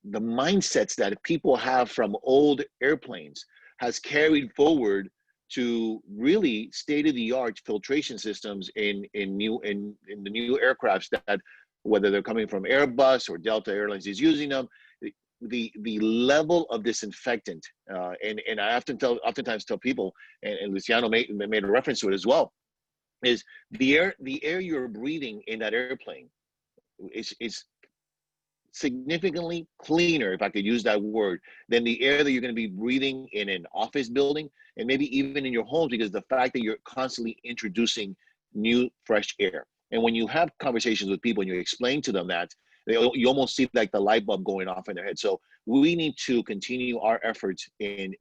mindsets that people have from old airplanes has carried forward to really state-of-the-art filtration systems in the new aircrafts that, whether they're coming from Airbus or Delta Airlines is using them, the level of disinfectant, and I oftentimes tell people, and Luciano made a reference to it as well, is the air you're breathing in that airplane is significantly cleaner, if I could use that word, than the air that you're going to be breathing in an office building and maybe even in your homes, because the fact that you're constantly introducing new fresh air. And when you have conversations with people and you explain to them that, you almost see like the light bulb going off in their head. So we need to continue our efforts in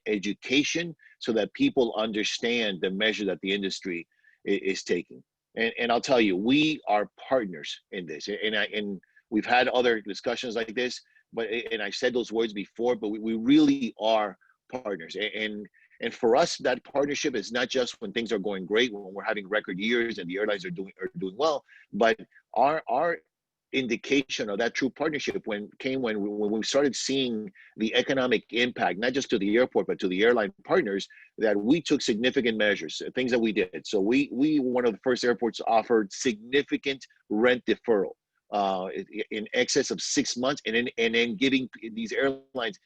education so that people understand the measure that the industry is taking. And I'll tell you, we are partners in this. And we've had other discussions like this, and I've said those words before, but we really are partners. And for us, that partnership is not just when things are going great, when we're having record years and the airlines are doing well, but our indication of that true partnership when we started seeing the economic impact, not just to the airport, but to the airline partners, that we took significant measures, things that we did. So we one of the first airports offered significant rent deferral in excess of 6 months, and then giving these airlines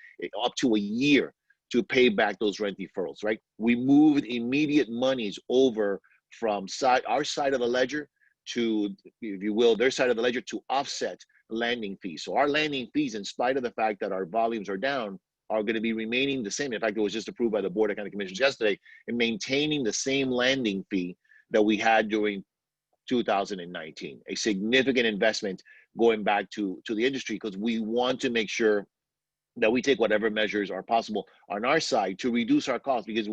up to a year to pay back those rent deferrals, right? We moved immediate monies over from our side of the ledger to, if you will, their side of the ledger to offset landing fees. So our landing fees, in spite of the fact that our volumes are down, are going to be remaining the same. In fact, it was just approved by the Board of County Commissioners yesterday, in maintaining the same landing fee that we had during 2019. A significant investment going back to the industry, because we want to make sure that we take whatever measures are possible on our side to reduce our costs, because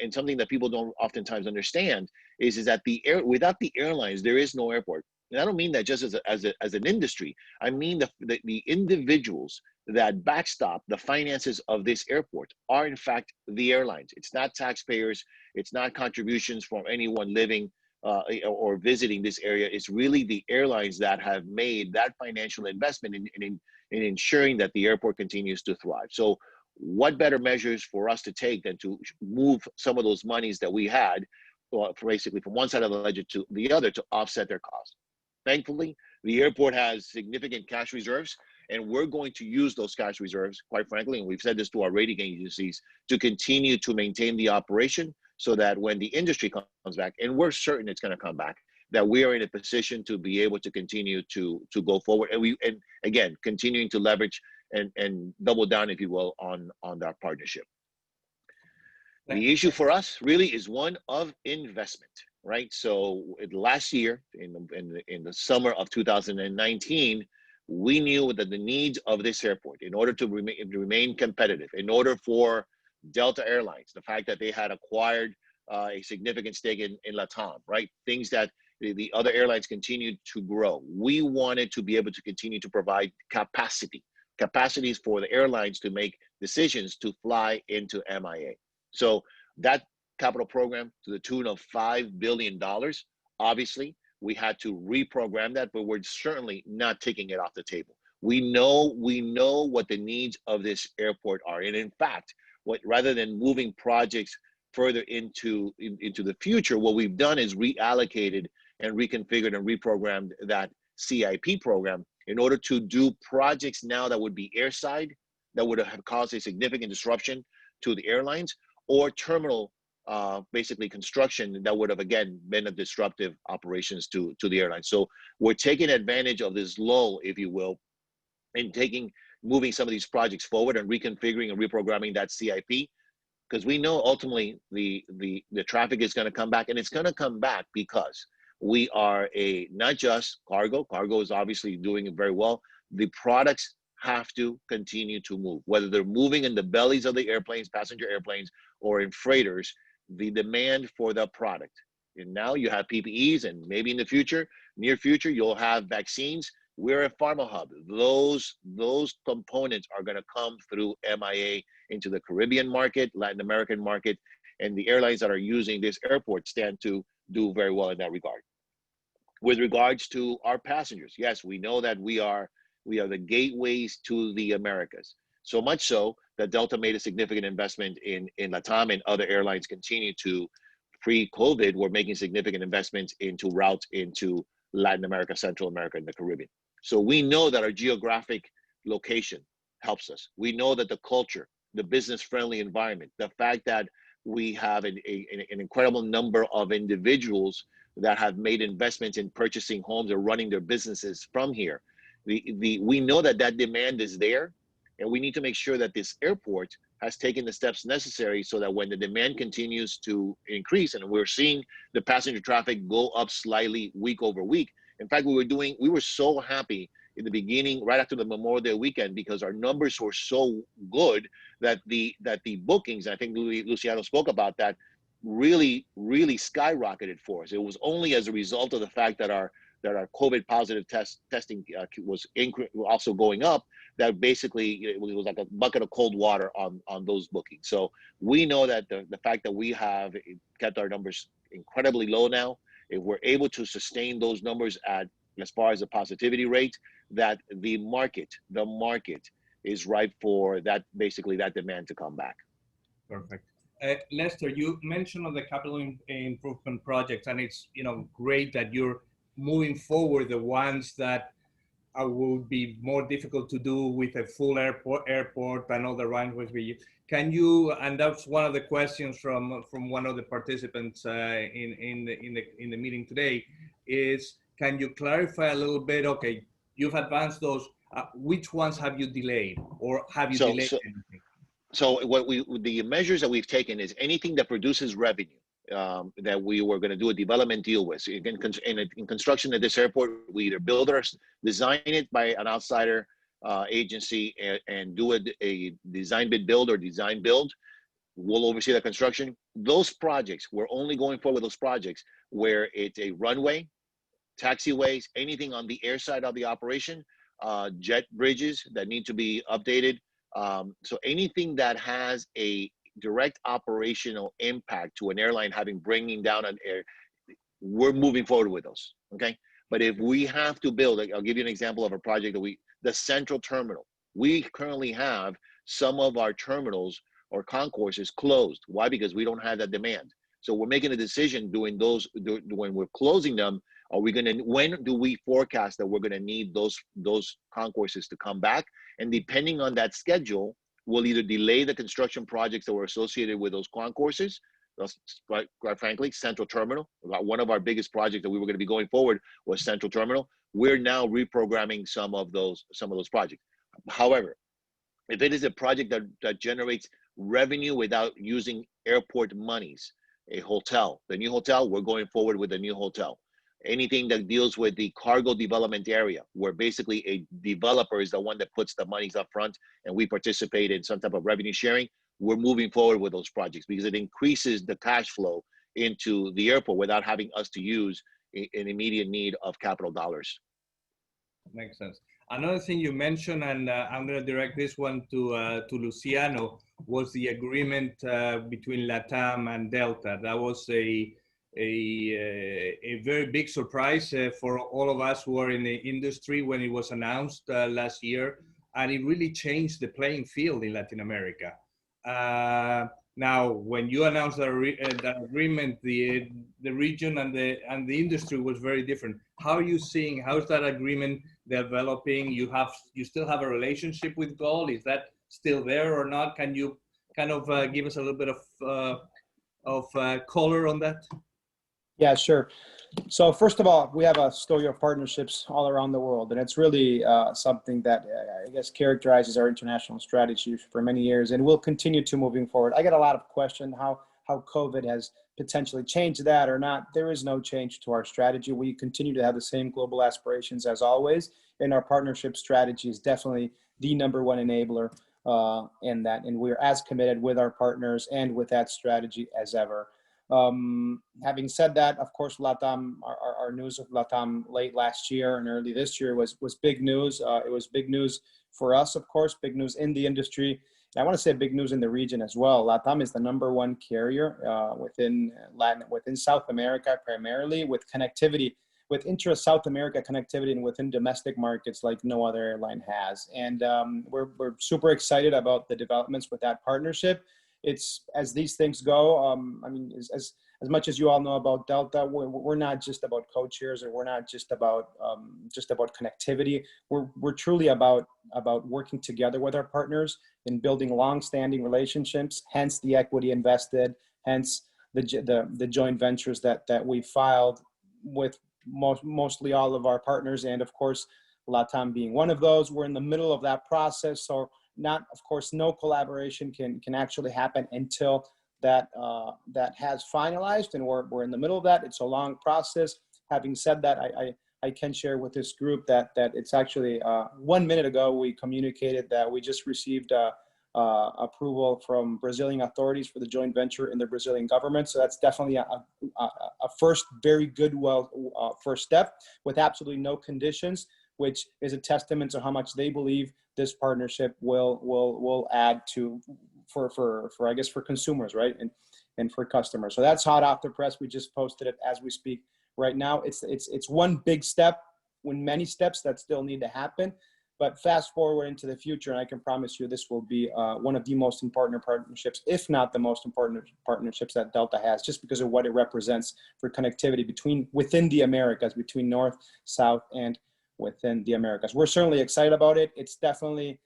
and something that people don't oftentimes understand is that without the airlines, there is no airport. And I don't mean that just as an industry. I mean the individuals that backstop the finances of this airport are in fact the airlines. It's not taxpayers. It's not contributions from anyone living or visiting this area. It's really the airlines that have made that financial investment in ensuring that the airport continues to thrive. So what better measures for us to take than to move some of those monies that we had basically from one side of the ledger to the other to offset their costs. Thankfully, the airport has significant cash reserves, and we're going to use those cash reserves, quite frankly, and we've said this to our rating agencies, to continue to maintain the operation so that when the industry comes back, and we're certain it's going to come back, that we are in a position to be able to continue to go forward. And again, continuing to leverage and double down, if you will, on that partnership. The issue for us really is one of investment, right? So last year, in the summer of 2019, we knew that the needs of this airport, in order to remain competitive, in order for Delta Airlines, the fact that they had acquired a significant stake in LATAM, right? Things that the other airlines continued to grow. We wanted to be able to continue to provide capacities for the airlines to make decisions to fly into MIA. So that capital program to the tune of $5 billion, obviously, we had to reprogram that, but we're certainly not taking it off the table. We know what the needs of this airport are. And in fact, rather than moving projects further into the future, what we've done is reallocated and reconfigured and reprogrammed that CIP program in order to do projects now that would be airside, that would have caused a significant disruption to the airlines, or terminal basically construction that would have, again, been a disruptive operations to the airlines. So we're taking advantage of this lull, if you will, and moving some of these projects forward and reconfiguring and reprogramming that CIP, because we know ultimately the traffic is going to come back, and it's going to come back because we are not just cargo. Cargo is obviously doing it very well. The products have to continue to move, whether they're moving in the bellies of the airplanes, passenger airplanes, or in freighters. The demand for the product. And now you have PPEs, and maybe in the future, near future, you'll have vaccines. We're a pharma hub. Those components are going to come through MIA into the Caribbean market, Latin American market, and the airlines that are using this airport stand to do very well in that regard. With regards to our passengers, yes, we know that we are the gateways to the Americas. So much so that Delta made a significant investment in LATAM, and other airlines continue to, pre-COVID, were making significant investments into routes into Latin America, Central America, and the Caribbean. So we know that our geographic location helps us. We know that the culture, the business-friendly environment, the fact that we have an incredible number of individuals that have made investments in purchasing homes or running their businesses from here. We know that demand is there, and we need to make sure that this airport has taken the steps necessary so that when the demand continues to increase, and we're seeing the passenger traffic go up slightly week over week. In fact, we were so happy in the beginning, right after the Memorial Day weekend, because our numbers were so good that the bookings, I think Luciano spoke about that, really skyrocketed for us. It was only as a result of the fact that our COVID positive testing was also going up, that basically it was like a bucket of cold water on those bookings. So we know that the fact that we have kept our numbers incredibly low now, if we're able to sustain those numbers at, as far as the positivity rate, that the market is ripe for that, basically that demand to come back. Perfect. Lester, you mentioned on the capital improvement projects, and it's, you know, great that you're moving forward the ones that would be more difficult to do with a full airport and all the runways. Can you, and that's one of the questions from one of the participants in the meeting today, is can you clarify a little bit? Okay, you've advanced those. Which ones have you delayed, or have you delayed anything? So the measures that we've taken is anything that produces revenue, that we were going to do a development deal with. So in construction at this airport, we either build or design it by an outsider agency and do a design bid build or design build. We'll oversee the construction. Those projects, we're only going forward with those projects where it's a runway, taxiways, anything on the air side of the operation, jet bridges that need to be updated. So anything that has a direct operational impact to an airline bringing down an air, we're moving forward with those, okay? But if we have to build, I'll give you an example of a project that the central terminal. We currently have some of our terminals or concourses closed. Why? Because we don't have that demand. So we're making a decision doing those, when we're closing them, when do we forecast that we're gonna need those concourses to come back? And depending on that schedule, we'll either delay the construction projects that were associated with those concourses. Quite frankly, Central Terminal, one of our biggest projects that we were going to be going forward was Central Terminal. We're now reprogramming some of those projects. However, if it is a project that generates revenue without using airport monies, a hotel, the new hotel, we're going forward with the new hotel. Anything that deals with the cargo development area, where basically a developer is the one that puts the monies up front and we participate in some type of revenue sharing, we're moving forward with those projects because it increases the cash flow into the airport without having us to use an immediate need of capital dollars. Makes sense. Another thing you mentioned, and I'm going to direct this one to Luciano, was the agreement between LATAM and Delta. That was a very big surprise for all of us who are in the industry when it was announced last year, and it really changed the playing field in Latin America. Now, when you announced that agreement, the region and the industry was very different. How are you seeing? How's that agreement developing? You still have a relationship with GOL. Is that still there or not? Can you kind of give us a little bit of color on that? Yeah, sure. So first of all, we have a story of partnerships all around the world, and it's really something that I guess characterizes our international strategy for many years, and will continue to moving forward. I get a lot of questions how COVID has potentially changed that or not. There is no change to our strategy. We continue to have the same global aspirations as always, and our partnership strategy is definitely the #1 enabler in that, and we're as committed with our partners and with that strategy as ever. Having said that, of course, LATAM, our news of LATAM late last year and early this year was big news. It was big news for us, of course, big news in the industry. And I want to say big news in the region as well. LATAM is the #1 carrier within South America, primarily with connectivity, with intra-South America connectivity and within domestic markets like no other airline has. And we're super excited about the developments with that partnership. It's, as these things go, I mean, as much as you all know about Delta, we're not just about co-chairs, or we're not just about connectivity. We're truly about working together with our partners and building long-standing relationships. Hence the equity invested. Hence the joint ventures that we filed with mostly all of our partners, and of course, LATAM being one of those. We're in the middle of that process, so. Of course, no collaboration can actually happen until that has finalized, and we're in the middle of that. It's a long process. Having said that, I can share with this group that it's actually 1 minute ago we communicated that we just received approval from Brazilian authorities for the joint venture in the Brazilian government. So that's definitely a first very good, first step with absolutely no conditions, which is a testament to how much they believe this partnership will add to for I guess for consumers, right, and for customers. So that's hot off the press. We just posted it as we speak right now. It's one big step when many steps that still need to happen. But fast forward into the future, and I can promise you this will be one of the most important partnerships, if not the most important partnerships that Delta has, just because of what it represents for connectivity within the Americas, between North, South, and within the Americas. We're certainly excited about it. It's definitely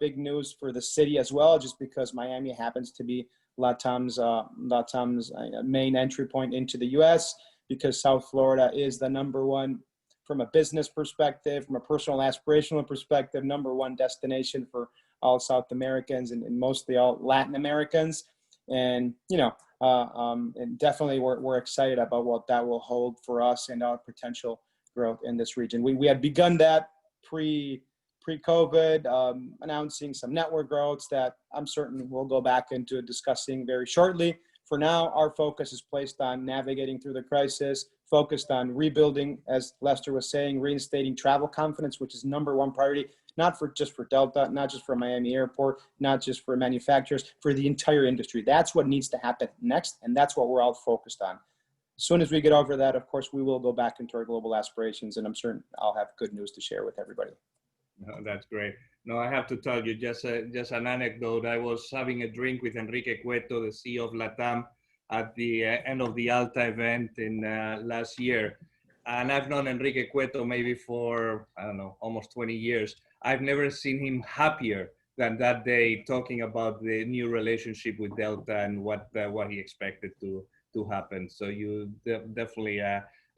big news for the city as well, just because Miami happens to be LATAM's main entry point into the U.S., because South Florida is the #1 from a business perspective, from a personal aspirational perspective, #1 destination for all South Americans and mostly all Latin Americans. And, and definitely we're excited about what that will hold for us and our potential growth in this region. We had begun that pre-COVID, announcing some network growths that I'm certain we'll go back into discussing very shortly. For now, our focus is placed on navigating through the crisis, focused on rebuilding, as Lester was saying, reinstating travel confidence, which is #1 priority, not just for Delta, not just for Miami Airport, not just for manufacturers, for the entire industry. That's what needs to happen next, and that's what we're all focused on. As soon as we get over that, of course, we will go back into our global aspirations, and I'm certain I'll have good news to share with everybody. No, that's great. No, I have to tell you just an anecdote. I was having a drink with Enrique Cueto, the CEO of LATAM, at the end of the ALTA event in last year. And I've known Enrique Cueto maybe for, I don't know, almost 20 years. I've never seen him happier than that day, talking about the new relationship with Delta and what he expected to happen. So you definitely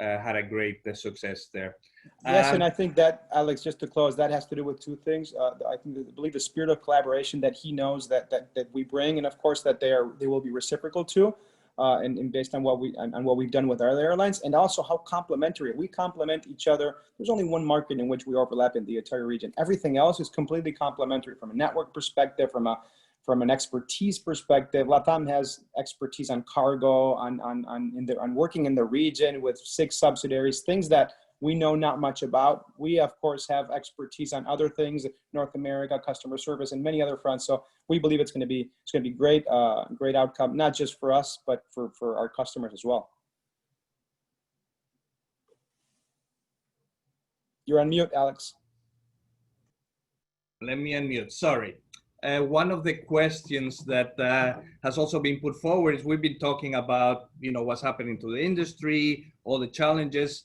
had a great success there. Yes, and I think that, Alex, just to close, that has to do with two things. I believe the spirit of collaboration that he knows that we bring, and of course that they will be reciprocal to, and based on what we've done with our other airlines, and also how complementary we complement each other. There's only one market in which we overlap in the entire region. Everything else is completely complementary from a network perspective, from an expertise perspective. LATAM has expertise on cargo, on working in the region with 6 subsidiaries, things that we know not much about. We, of course, have expertise on other things, North America, customer service, and many other fronts. So we believe it's going to be great, great outcome, not just for us, but for our customers as well. You're on mute, Alex. Let me unmute, sorry. One of the questions that has also been put forward is we've been talking about, what's happening to the industry, all the challenges.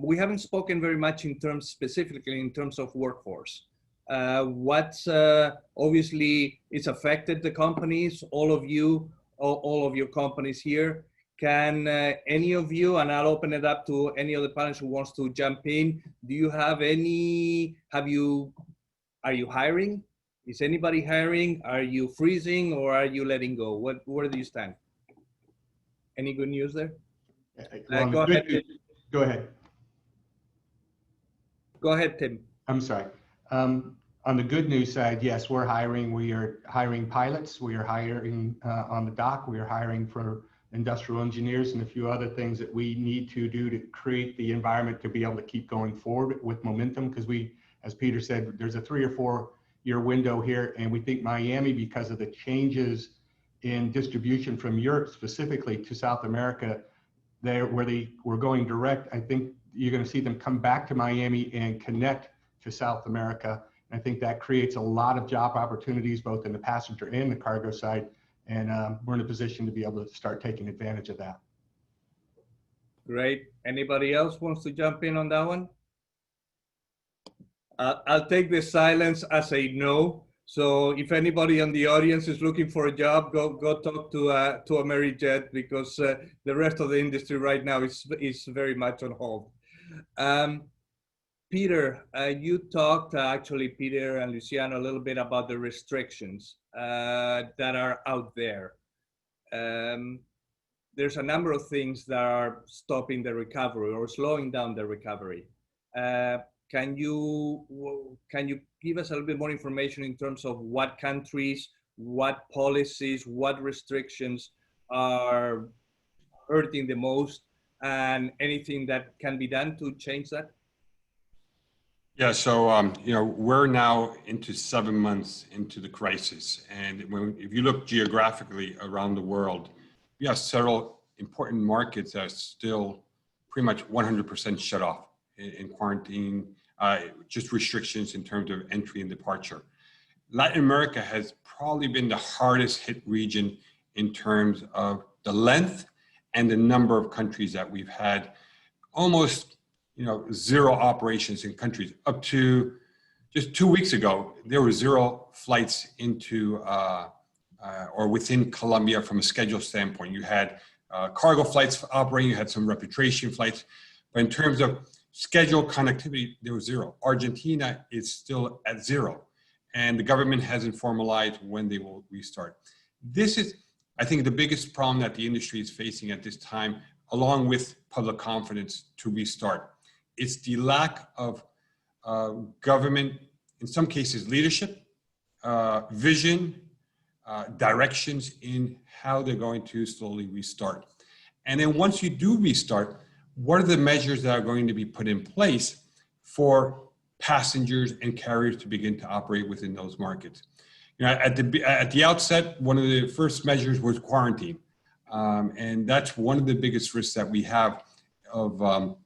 We haven't spoken very much specifically in terms of workforce. What's obviously it's affected the companies, all of your companies here. Can any of you, and I'll open it up to any of the panelists who wants to jump in. Are you hiring? Is anybody hiring? Are you freezing or are you letting go? Where do you stand? Any good news there? Go ahead. Go ahead. Go ahead, Tim. I'm sorry. On the good news side, yes, we're hiring. We are hiring pilots. We are hiring on the dock. We are hiring for industrial engineers and a few other things that we need to do to create the environment to be able to keep going forward with momentum. Because we, as Peter said, there's a 3 or 4 year window here. And we think Miami, because of the changes in distribution from Europe specifically to South America, we're going direct. I think you're going to see them come back to Miami and connect to South America. And I think that creates a lot of job opportunities, both in the passenger and the cargo side. And we're in a position to be able to start taking advantage of that. Great. Anybody else wants to jump in on that one? I'll take the silence as a no. So if anybody in the audience is looking for a job, go talk to Amerijet, because the rest of the industry right now is very much on hold. Peter, you talked actually, Peter and Luciano, a little bit about the restrictions that are out there. There's a number of things that are stopping the recovery or slowing down the recovery. Can you give us a little bit more information in terms of what countries, what policies, what restrictions are hurting the most, and anything that can be done to change that? Yeah, so we're now into 7 months into the crisis, and if you look geographically around the world, we have several important markets that are still pretty much 100% shut off in quarantine, just restrictions in terms of entry and departure. Latin America has probably been the hardest hit region in terms of the length and the number of countries that we've had almost zero operations in countries. Up to just 2 weeks ago, there were 0 flights into or within Colombia from a schedule standpoint. You had cargo flights operating, you had some repatriation flights, but in terms of scheduled connectivity, there was 0. Argentina is still at 0, and the government hasn't formalized when they will restart. This is, I think, the biggest problem that the industry is facing at this time, along with public confidence to restart. It's the lack of government, in some cases, leadership, vision, directions in how they're going to slowly restart. And then once you do restart, what are the measures that are going to be put in place for passengers and carriers to begin to operate within those markets? At the outset, one of the first measures was quarantine. And that's one of the biggest risks that we have of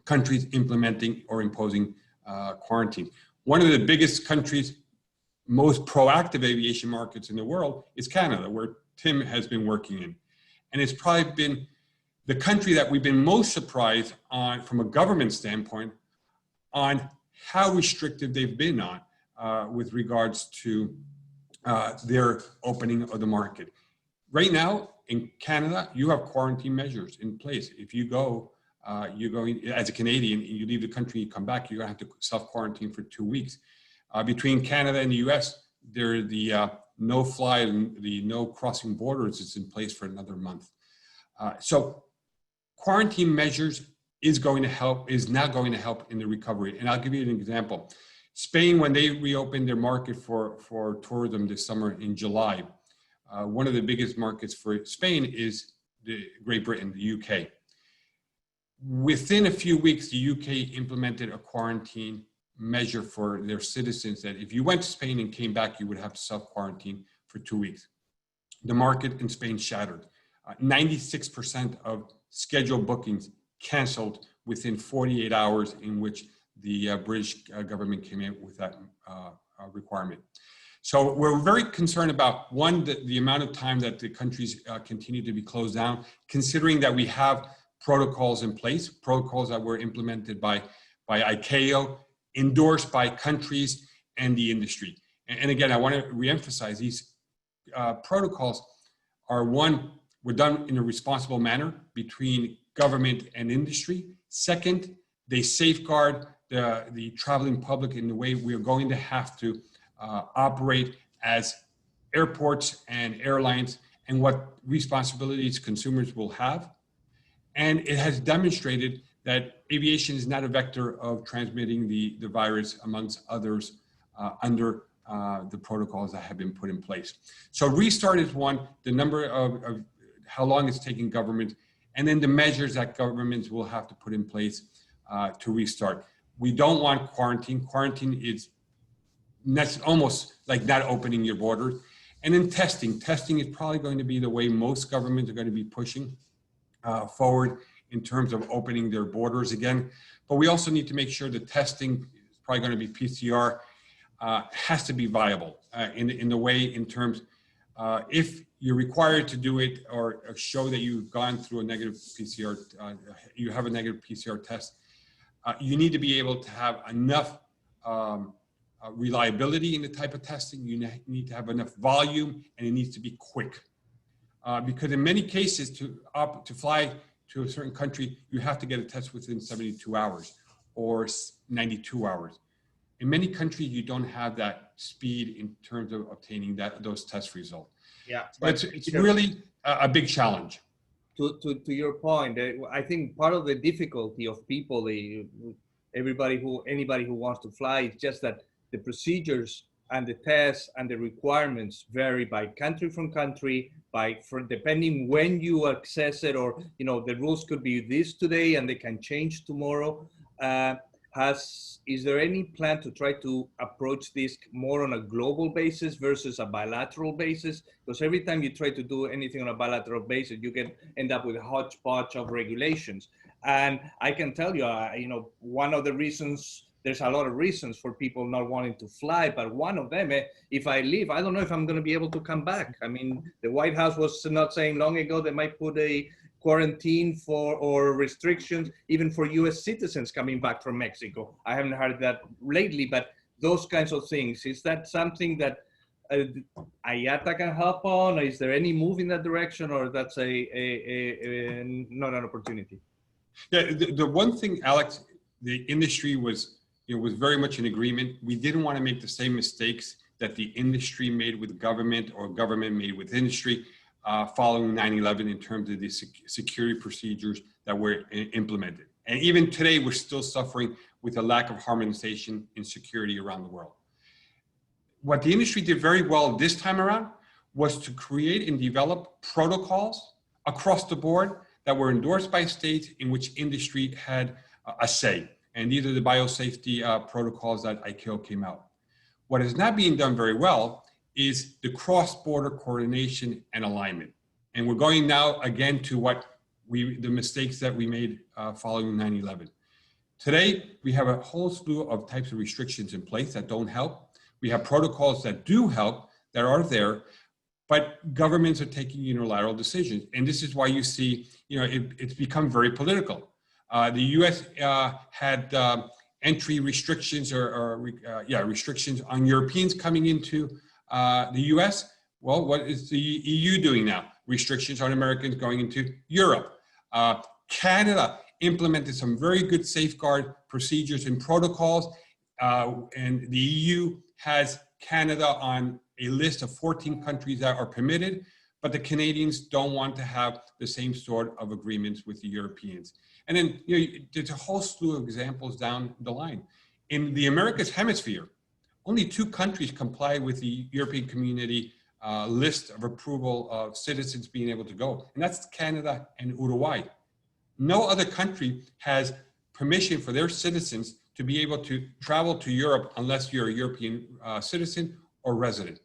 countries implementing or imposing quarantine. One of the biggest countries, most proactive aviation markets in the world is Canada, where Tim has been working in. And it's probably been the country that we've been most surprised on from a government standpoint on how restrictive they've been on with regards to their opening of the market. Right now in Canada, you have quarantine measures in place. If you go, you're going as a Canadian, you leave the country, you come back, you're gonna have to self-quarantine for 2 weeks. Between Canada and the US, there the no-fly and the no crossing borders is in place for another month. So quarantine measures is now going to help in the recovery. And I'll give you an example. Spain, when they reopened their market for tourism this summer in July, one of the biggest markets for Spain is Great Britain, the UK. Within a few weeks, the UK implemented a quarantine measure for their citizens that if you went to Spain and came back, you would have to self-quarantine for 2 weeks. The market in Spain shattered. 96% of scheduled bookings canceled within 48 hours in which the British government came in with that requirement. So we're very concerned about, one, the amount of time that the countries continue to be closed down, considering that we have protocols in place, protocols that were implemented by ICAO, endorsed by countries and the industry. And again, I want to reemphasize these protocols are, one, were done in a responsible manner between government and industry. Second, they safeguard the traveling public in the way we're going to have to operate as airports and airlines and what responsibilities consumers will have. And it has demonstrated that aviation is not a vector of transmitting the virus amongst others under the protocols that have been put in place. So restart is one, the number of how long it's taking government, and then the measures that governments will have to put in place to restart. We don't want quarantine. Quarantine is almost like not opening your borders. And then testing. Testing is probably going to be the way most governments are going to be pushing forward in terms of opening their borders again. But we also need to make sure the testing is probably going to be PCR, has to be viable in the way in terms, if you're required to do it or show that you've gone through a negative PCR, you have a negative PCR test, you need to be able to have enough reliability in the type of testing. You need to have enough volume, and it needs to be quick. Because in many cases, to fly to a certain country, you have to get a test within 72 hours or 92 hours. In many countries, you don't have that speed in terms of obtaining those test results. Yeah, but it's really a big challenge. To your point, I think part of the difficulty of people, anybody who wants to fly, is just that the procedures and the tests and the requirements vary by country from country, depending when you access it, or the rules could be this today and they can change tomorrow. Is there any plan to try to approach this more on a global basis versus a bilateral basis? Because every time you try to do anything on a bilateral basis, you can end up with a hodgepodge of regulations. And I can tell you, one of the reasons, there's a lot of reasons for people not wanting to fly, but one of them, if I leave, I don't know if I'm going to be able to come back. I mean, the White House was not saying long ago they might put a quarantine or restrictions even for US citizens coming back from Mexico. I haven't heard that lately, but those kinds of things, is that something that IATA can help on? Is there any move in that direction, or that's not an opportunity? Yeah, the one thing, Alex, the industry was very much in agreement. We didn't want to make the same mistakes that the industry made with government or government made with industry following 9/11 in terms of the security procedures that were implemented. And even today, we're still suffering with a lack of harmonization in security around the world. What the industry did very well this time around was to create and develop protocols across the board that were endorsed by states in which industry had a say. And these are the biosafety protocols that ICAO came out. What is not being done very well is the cross-border coordination and alignment. And we're going now again to the mistakes that we made following 9/11. Today, we have a whole slew of types of restrictions in place that don't help. We have protocols that do help, that are there, but governments are taking unilateral decisions. And this is why you see, it's become very political. The US had entry restrictions restrictions on Europeans coming into the US. Well, what is the EU doing now? Restrictions on Americans going into Europe. Canada implemented some very good safeguard procedures and protocols, and the EU has Canada on a list of 14 countries that are permitted, but the Canadians don't want to have the same sort of agreements with the Europeans. And then there's a whole slew of examples down the line. In the Americas hemisphere, only 2 countries comply with the European Community list of approval of citizens being able to go, and that's Canada and Uruguay. No other country has permission for their citizens to be able to travel to Europe unless you're a European citizen or resident.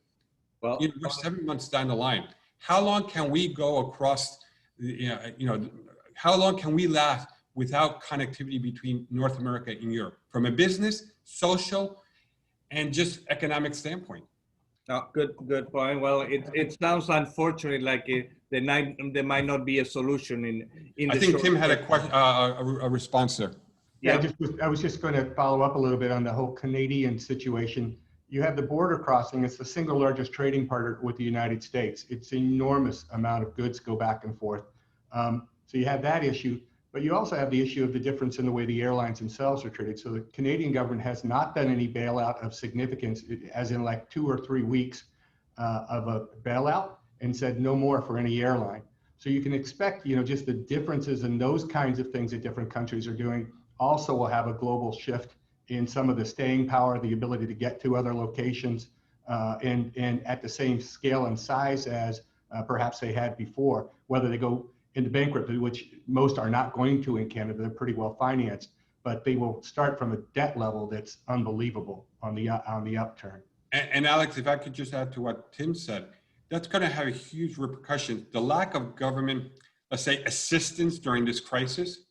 Well, we're 7 months down the line. How long can we go across, how long can we last without connectivity between North America and Europe from a business, social, and just economic standpoint? No, good point. Well, it sounds unfortunate, like there might not be a solution in I think Tim had a response there. Yeah, I was just going to follow up a little bit on the whole Canadian situation. You have the border crossing. It's the single largest trading partner with the United States. It's an enormous amount of goods go back and forth. So you have that issue, but you also have the issue of the difference in the way the airlines themselves are treated. So the Canadian government has not done any bailout of significance, as in like 2 or 3 weeks of a bailout, and said no more for any airline. So you can expect, just the differences in those kinds of things that different countries are doing also will have a global shift in some of the staying power, the ability to get to other locations, and at the same scale and size as perhaps they had before, whether they go into bankruptcy, which most are not going to in Canada. They're pretty well financed, but they will start from a debt level that's unbelievable on the upturn. And Alex, if I could just add to what Tim said, that's going to have a huge repercussion. The lack of government, let's say, assistance during this crisis,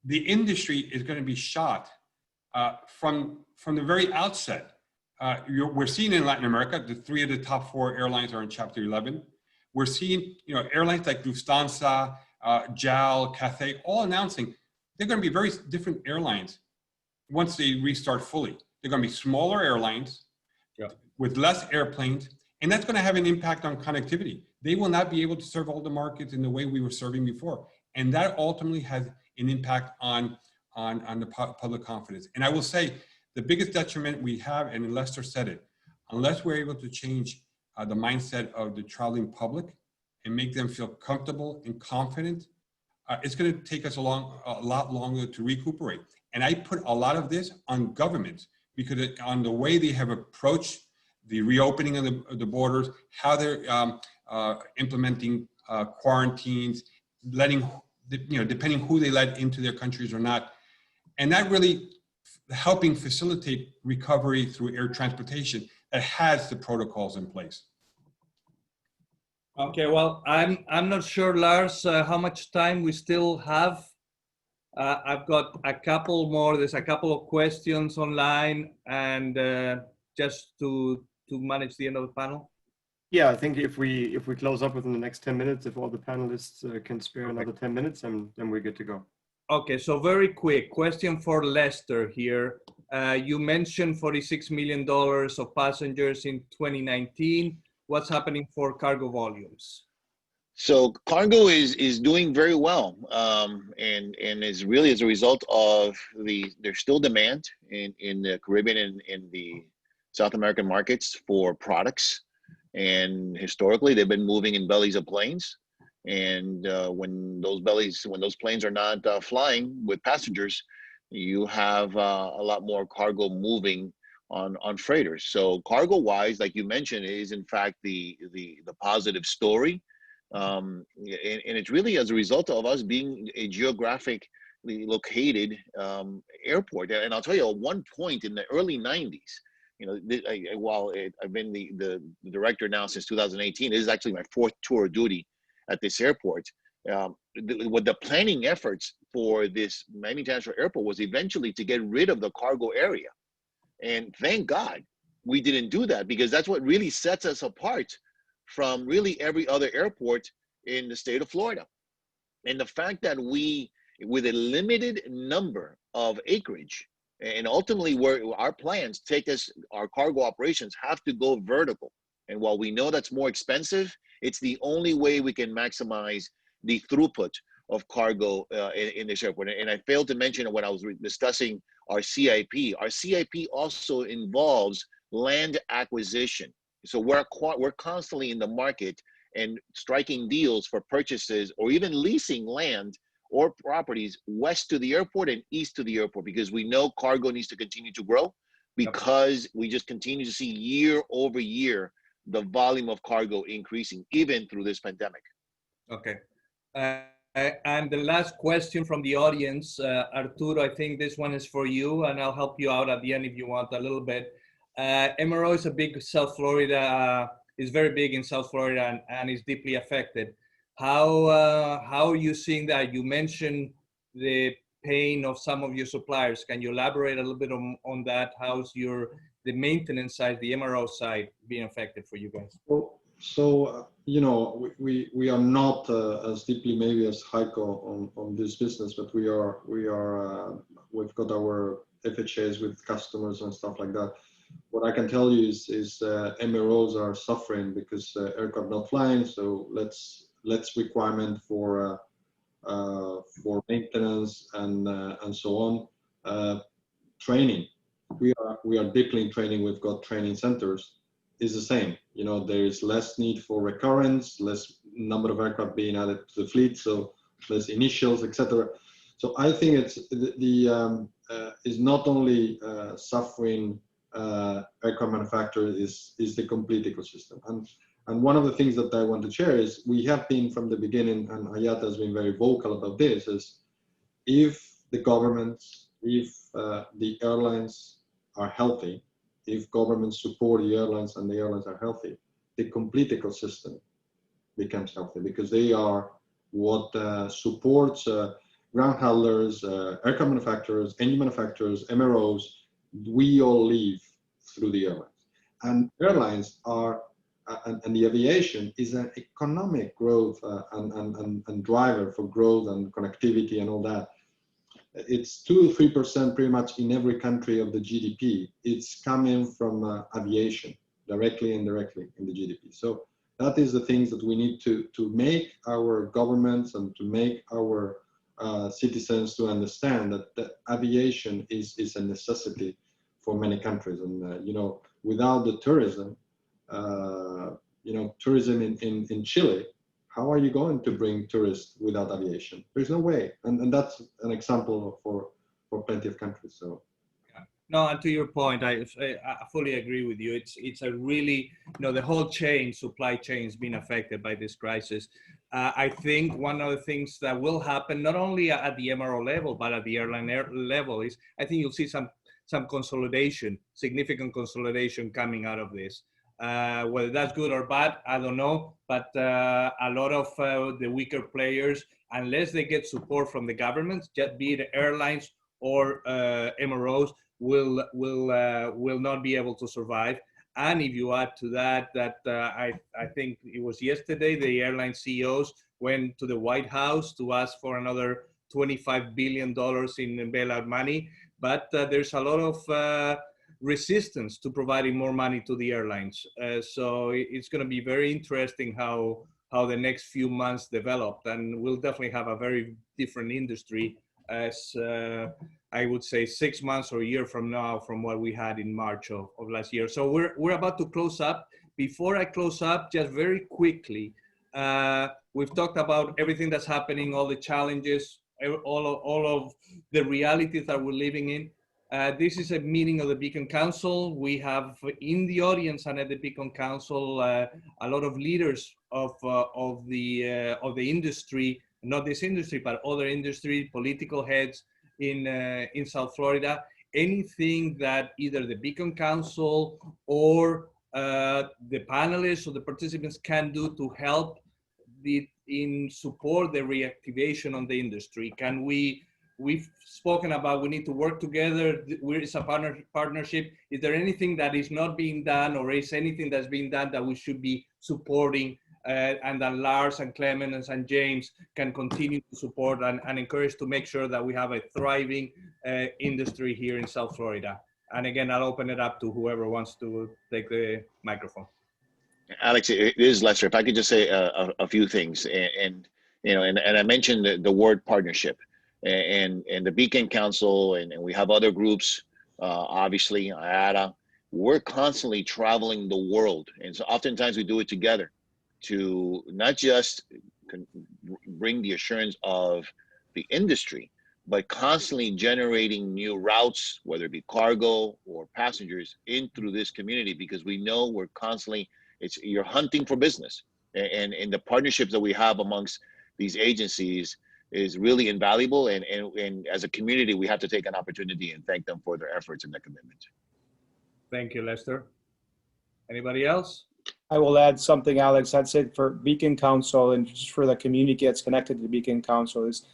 the industry is going to be shot from the very outset. We're seeing in Latin America, the 3 of the top 4 airlines are in Chapter 11. We're seeing, airlines like Lufthansa, JAL, Cathay, all announcing they're going to be very different airlines once they restart fully. They're going to be smaller airlines with less airplanes, and that's going to have an impact on connectivity. They will not be able to serve all the markets in the way we were serving before, and that ultimately has an impact on the public confidence. And I will say, the biggest detriment we have, and Lester said it, unless we're able to change the mindset of the traveling public and make them feel comfortable and confident, it's going to take us a lot longer to recuperate. And I put a lot of this on governments, because on the way they have approached the reopening of the borders, how they're implementing quarantines, letting, depending who they let into their countries or not. And that really helping facilitate recovery through air transportation that has the protocols in place. Okay, well, I'm not sure, Lars, how much time we still have. I've got a couple more. There's a couple of questions online, and just to manage the end of the panel. Yeah, I think if we close up within the next 10 minutes, if all the panelists can spare another 10 minutes, then we're good to go. Okay, so very quick question for Lester here. You mentioned $46 million of passengers in 2019. What's happening for cargo volumes? So cargo is doing very well, and is really as a result of there's still demand in the Caribbean and in the South American markets for products, and historically they've been moving in bellies of planes, and when those planes are not flying with passengers, you have a lot more cargo moving on freighters. So cargo wise, like you mentioned, is in fact the positive story. And it's really as a result of us being a geographically located airport. And I'll tell you, at one point in the early 90s, while I've been the director now since 2018, this is actually my 4th tour of duty at this airport. What the planning efforts for this Miami International Airport was eventually to get rid of the cargo area. And thank God we didn't do that, because that's what really sets us apart from really every other airport in the state of Florida. And the fact that we, with a limited number of acreage, and ultimately where our plans take us, our cargo operations have to go vertical. And while we know that's more expensive, it's the only way we can maximize the throughput of cargo in this airport. And I failed to mention when I was discussing our CIP. Our CIP also involves land acquisition. So we're constantly in the market and striking deals for purchases or even leasing land or properties west to the airport and east to the airport, because we know cargo needs to continue to grow, because we just continue to see year over year the volume of cargo increasing even through this pandemic. Okay. And the last question from the audience, Arturo, I think this one is for you, and I'll help you out at the end if you want a little bit. MRO is a big South Florida, is very big in South Florida and is deeply affected. How are you seeing that? You mentioned the pain of some of your suppliers. Can you elaborate a little bit on that? How's the maintenance side, the MRO side being affected for you guys? Well, so we are not as deeply maybe as Heico on this business, but we've got our FHAs with customers and stuff like that. What I can tell you is MROs are suffering because aircraft not flying, so less requirement for maintenance and so on. Training, we are deeply in training. We've got training centers. Is the same. There is less need for recurrence, less number of aircraft being added to the fleet, so less initials, etc. So I think it's is not only suffering aircraft manufacturer is the complete ecosystem. And one of the things that I want to share is we have been from the beginning, and IATA has been very vocal about this, is if the governments, if the airlines are healthy, if governments support the airlines and the airlines are healthy, the complete ecosystem becomes healthy, because they are what supports ground handlers, aircraft manufacturers, engine manufacturers, MROs. We all live through the airlines. And airlines are, and the aviation is an economic growth and driver for growth and connectivity and all that. It's 2-3% pretty much in every country of the GDP. It's coming from aviation, directly and indirectly in the GDP. So that is the things that we need to make our governments and to make our citizens to understand that aviation is a necessity for many countries. And without the tourism, tourism in Chile, how are you going to bring tourists without aviation? There's no way. And that's an example for plenty of countries. So No, and to your point, I fully agree with you. It's a really, the whole supply chain has been affected by this crisis. I think one of the things that will happen, not only at the MRO level, but at the airline level, is I think you'll see some consolidation, significant consolidation coming out of this. Whether that's good or bad, I don't know. But a lot of the weaker players, unless they get support from the government, just be it airlines or MROs, will not be able to survive. And if you add to that, I think it was yesterday, the airline CEOs went to the White House to ask for another $25 billion in bailout money. But there's a lot of resistance to providing more money to the airlines. So it's going to be very interesting how the next few months develop. And we'll definitely have a very different industry as I would say 6 months or a year from now from what we had in March of last year. So we're about to close up. Before I close up, just very quickly, we've talked about everything that's happening, all the challenges, all of the realities that we're living in. This is a meeting of the Beacon Council. We have in the audience and at the Beacon Council a lot of leaders of the industry, not this industry, but other industry, political heads in South Florida. Anything that either the Beacon Council or the panelists or the participants can do to help in support the reactivation on the industry. We've spoken about we need to work together. It's a partnership. Is there anything that is not being done, or is anything that's being done that we should be supporting, and that Lars and Clemens and James can continue to support and encourage to make sure that we have a thriving industry here in South Florida? And again, I'll open it up to whoever wants to take the microphone. Alex, it is Lester. If I could just say a few things, and I mentioned the word partnership, and the Beacon Council, and we have other groups, obviously IATA. We're constantly traveling the world, and so oftentimes we do it together to not just bring the assurance of the industry, but constantly generating new routes, whether it be cargo or passengers, in through this community, because we know we're constantly, you're hunting for business, and the partnerships that we have amongst these agencies is really invaluable, and as a community we have to take an opportunity and thank them for their efforts and their commitment. Thank you, Lester. Anybody else? I will add something, Alex. I'd say for Beacon Council and just for the community that's connected to the Beacon Council is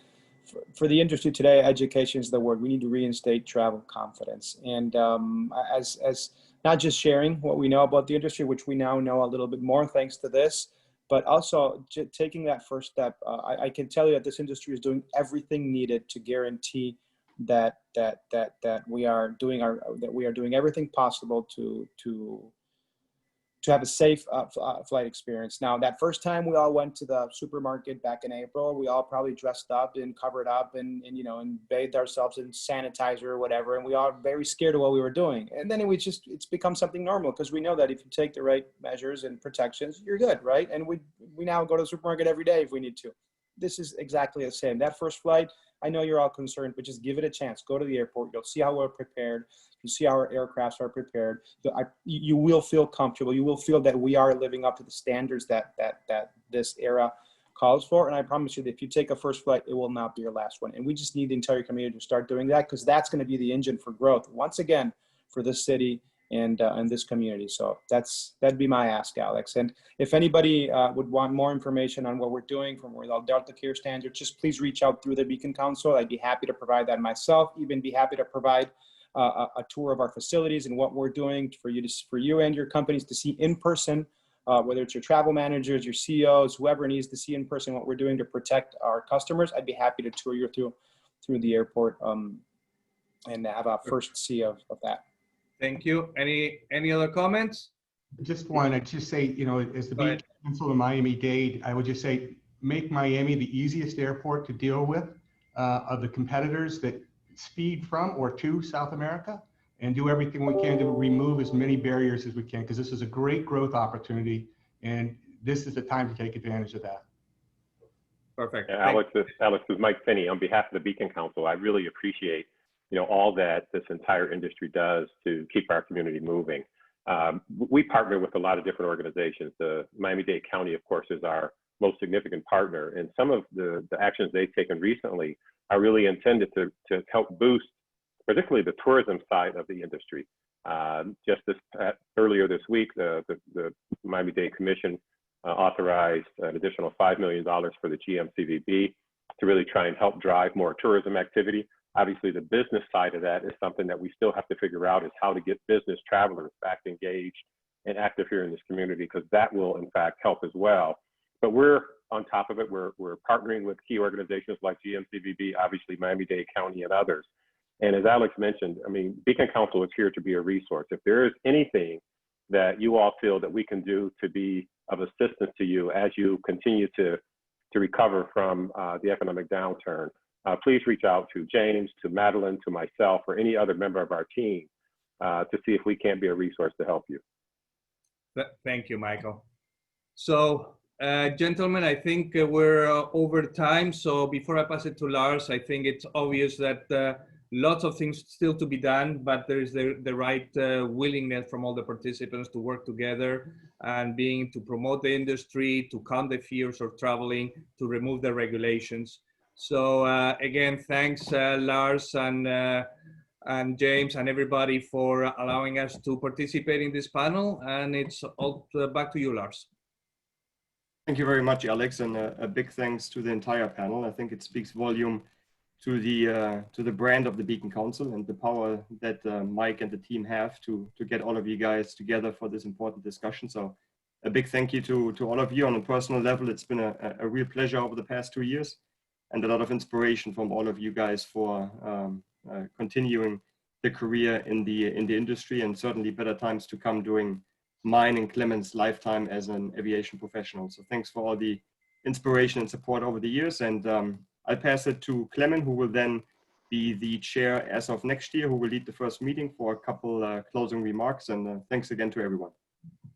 for the industry today, education is the word. We need to reinstate travel confidence. And as not just sharing what we know about the industry, which we now know a little bit more thanks to this, but also taking that first step. I can tell you that this industry is doing everything needed to guarantee that we are doing everything possible to have a safe flight experience. Now, that first time we all went to the supermarket back in April, we all probably dressed up and covered up and bathed ourselves in sanitizer or whatever, and we all very scared of what we were doing. And then it's become something normal, because we know that if you take the right measures and protections, you're good, right? And we now go to the supermarket every day if we need to. This is exactly the same. That first flight, I know you're all concerned, but just give it a chance. Go to the airport. You'll see how we're prepared. You see how our aircrafts are prepared. You will feel comfortable. You will feel that we are living up to the standards that this era calls for. And I promise you that if you take a first flight, it will not be your last one. And we just need the entire community to start doing that, because that's going to be the engine for growth once again for this city and this community. So that'd be my ask, Alex. And if anybody would want more information on what we're doing from where Delta Care standards, just please reach out through the Beacon Council. I'd be happy to provide that myself. Even be happy to provide a tour of our facilities and what we're doing for you and your companies to see in person, whether it's your travel managers, your CEOs, whoever needs to see in person what we're doing to protect our customers. I'd be happy to tour you through the airport and have a first see of that. Thank you. Any other comments? Just wanted to say, as the Beacon Council of Miami-Dade, I would just say, make Miami the easiest airport to deal with of the competitors that speed from or to South America, and do everything we can to remove as many barriers as we can, because this is a great growth opportunity, and this is the time to take advantage of that. Perfect. Alex, this is Mike Finney on behalf of the Beacon Council. I really appreciate all that this entire industry does to keep our community moving. We partner with a lot of different organizations. The Miami-Dade County, of course, is our most significant partner, and some of the actions they've taken recently are really intended to help boost particularly the tourism side of the industry. Just earlier this week, the Miami-Dade Commission authorized an additional $5 million for the GMCVB to really try and help drive more tourism activity. Obviously, the business side of that is something that we still have to figure out, is how to get business travelers back engaged and active here in this community, because that will in fact help as well. But we're on top of it. We're partnering with key organizations like GMCVB, obviously Miami-Dade County and others. And as Alex mentioned, I mean, Beacon Council is here to be a resource. If there is anything that you all feel that we can do to be of assistance to you as you continue to recover from the economic downturn, please reach out to James, to Madeline, to myself, or any other member of our team to see if we can't be a resource to help you. Thank you, Michael. So, gentlemen, I think we're over time. So before I pass it to Lars, I think it's obvious that lots of things still to be done, but there is the right willingness from all the participants to work together and to promote the industry, to calm the fears of traveling, to remove the regulations. So again, thanks Lars and James and everybody for allowing us to participate in this panel. And it's all back to you, Lars. Thank you very much, Alex, and a big thanks to the entire panel. I think it speaks volume to the brand of the Beacon Council and the power that Mike and the team have to get all of you guys together for this important discussion. So a big thank you to all of you on a personal level. It's been a real pleasure over the past 2 years, and a lot of inspiration from all of you guys for continuing the career in the industry, and certainly better times to come during mine and Clement's lifetime as an aviation professional. So thanks for all the inspiration and support over the years. And I'll pass it to Clement, who will then be the chair as of next year, who will lead the first meeting for a couple closing remarks. And thanks again to everyone.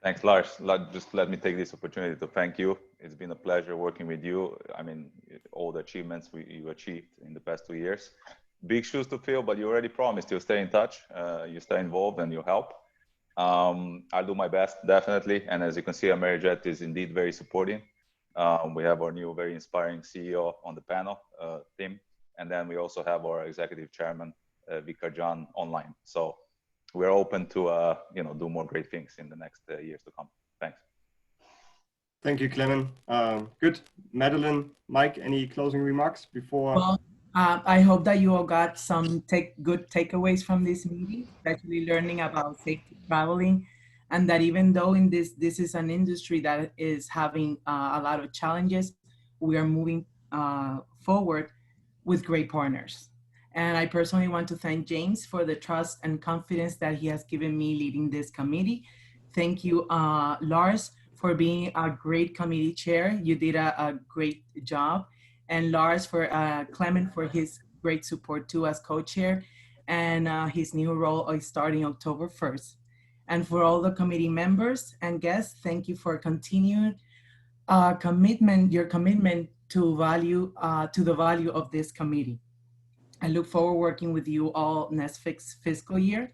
Thanks, Lars. Just let me take this opportunity to thank you. It's been a pleasure working with you. I mean, all the achievements you achieved in the past 2 years. Big shoes to fill, but you already promised you'll stay in touch, you stay involved, and you help. I'll do my best, definitely. And as you can see, Amerijet is indeed very supporting. We have our new, very inspiring CEO on the panel, Tim. And then we also have our executive chairman, Vikar John, online. So we're open to do more great things in the next years to come. Thanks. Thank you, Clement. Good. Madeline, Mike, any closing remarks before? Well, I hope that you all got some good takeaways from this meeting, especially learning about safety traveling, and that even though this is an industry that is having a lot of challenges, we are moving forward with great partners. And I personally want to thank James for the trust and confidence that he has given me leading this committee. Thank you, Lars, for being a great committee chair. You did a great job. And Lars, Clement, for his great support too as co-chair, and his new role is starting October 1st. And for all the committee members and guests, thank you for continued your commitment to the value of this committee. I look forward working with you all next fiscal year.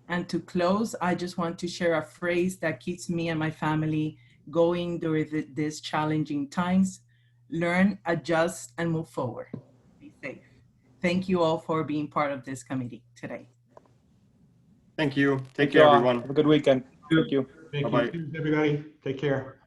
And to close, I just want to share a phrase that keeps me and my family going during these challenging times. Learn, adjust, and move forward. Be safe. Thank you all for being part of this committee today. Thank you. Take care, everyone. Have a good weekend. Thank you. Thank Bye-bye. you, everybody. Take care.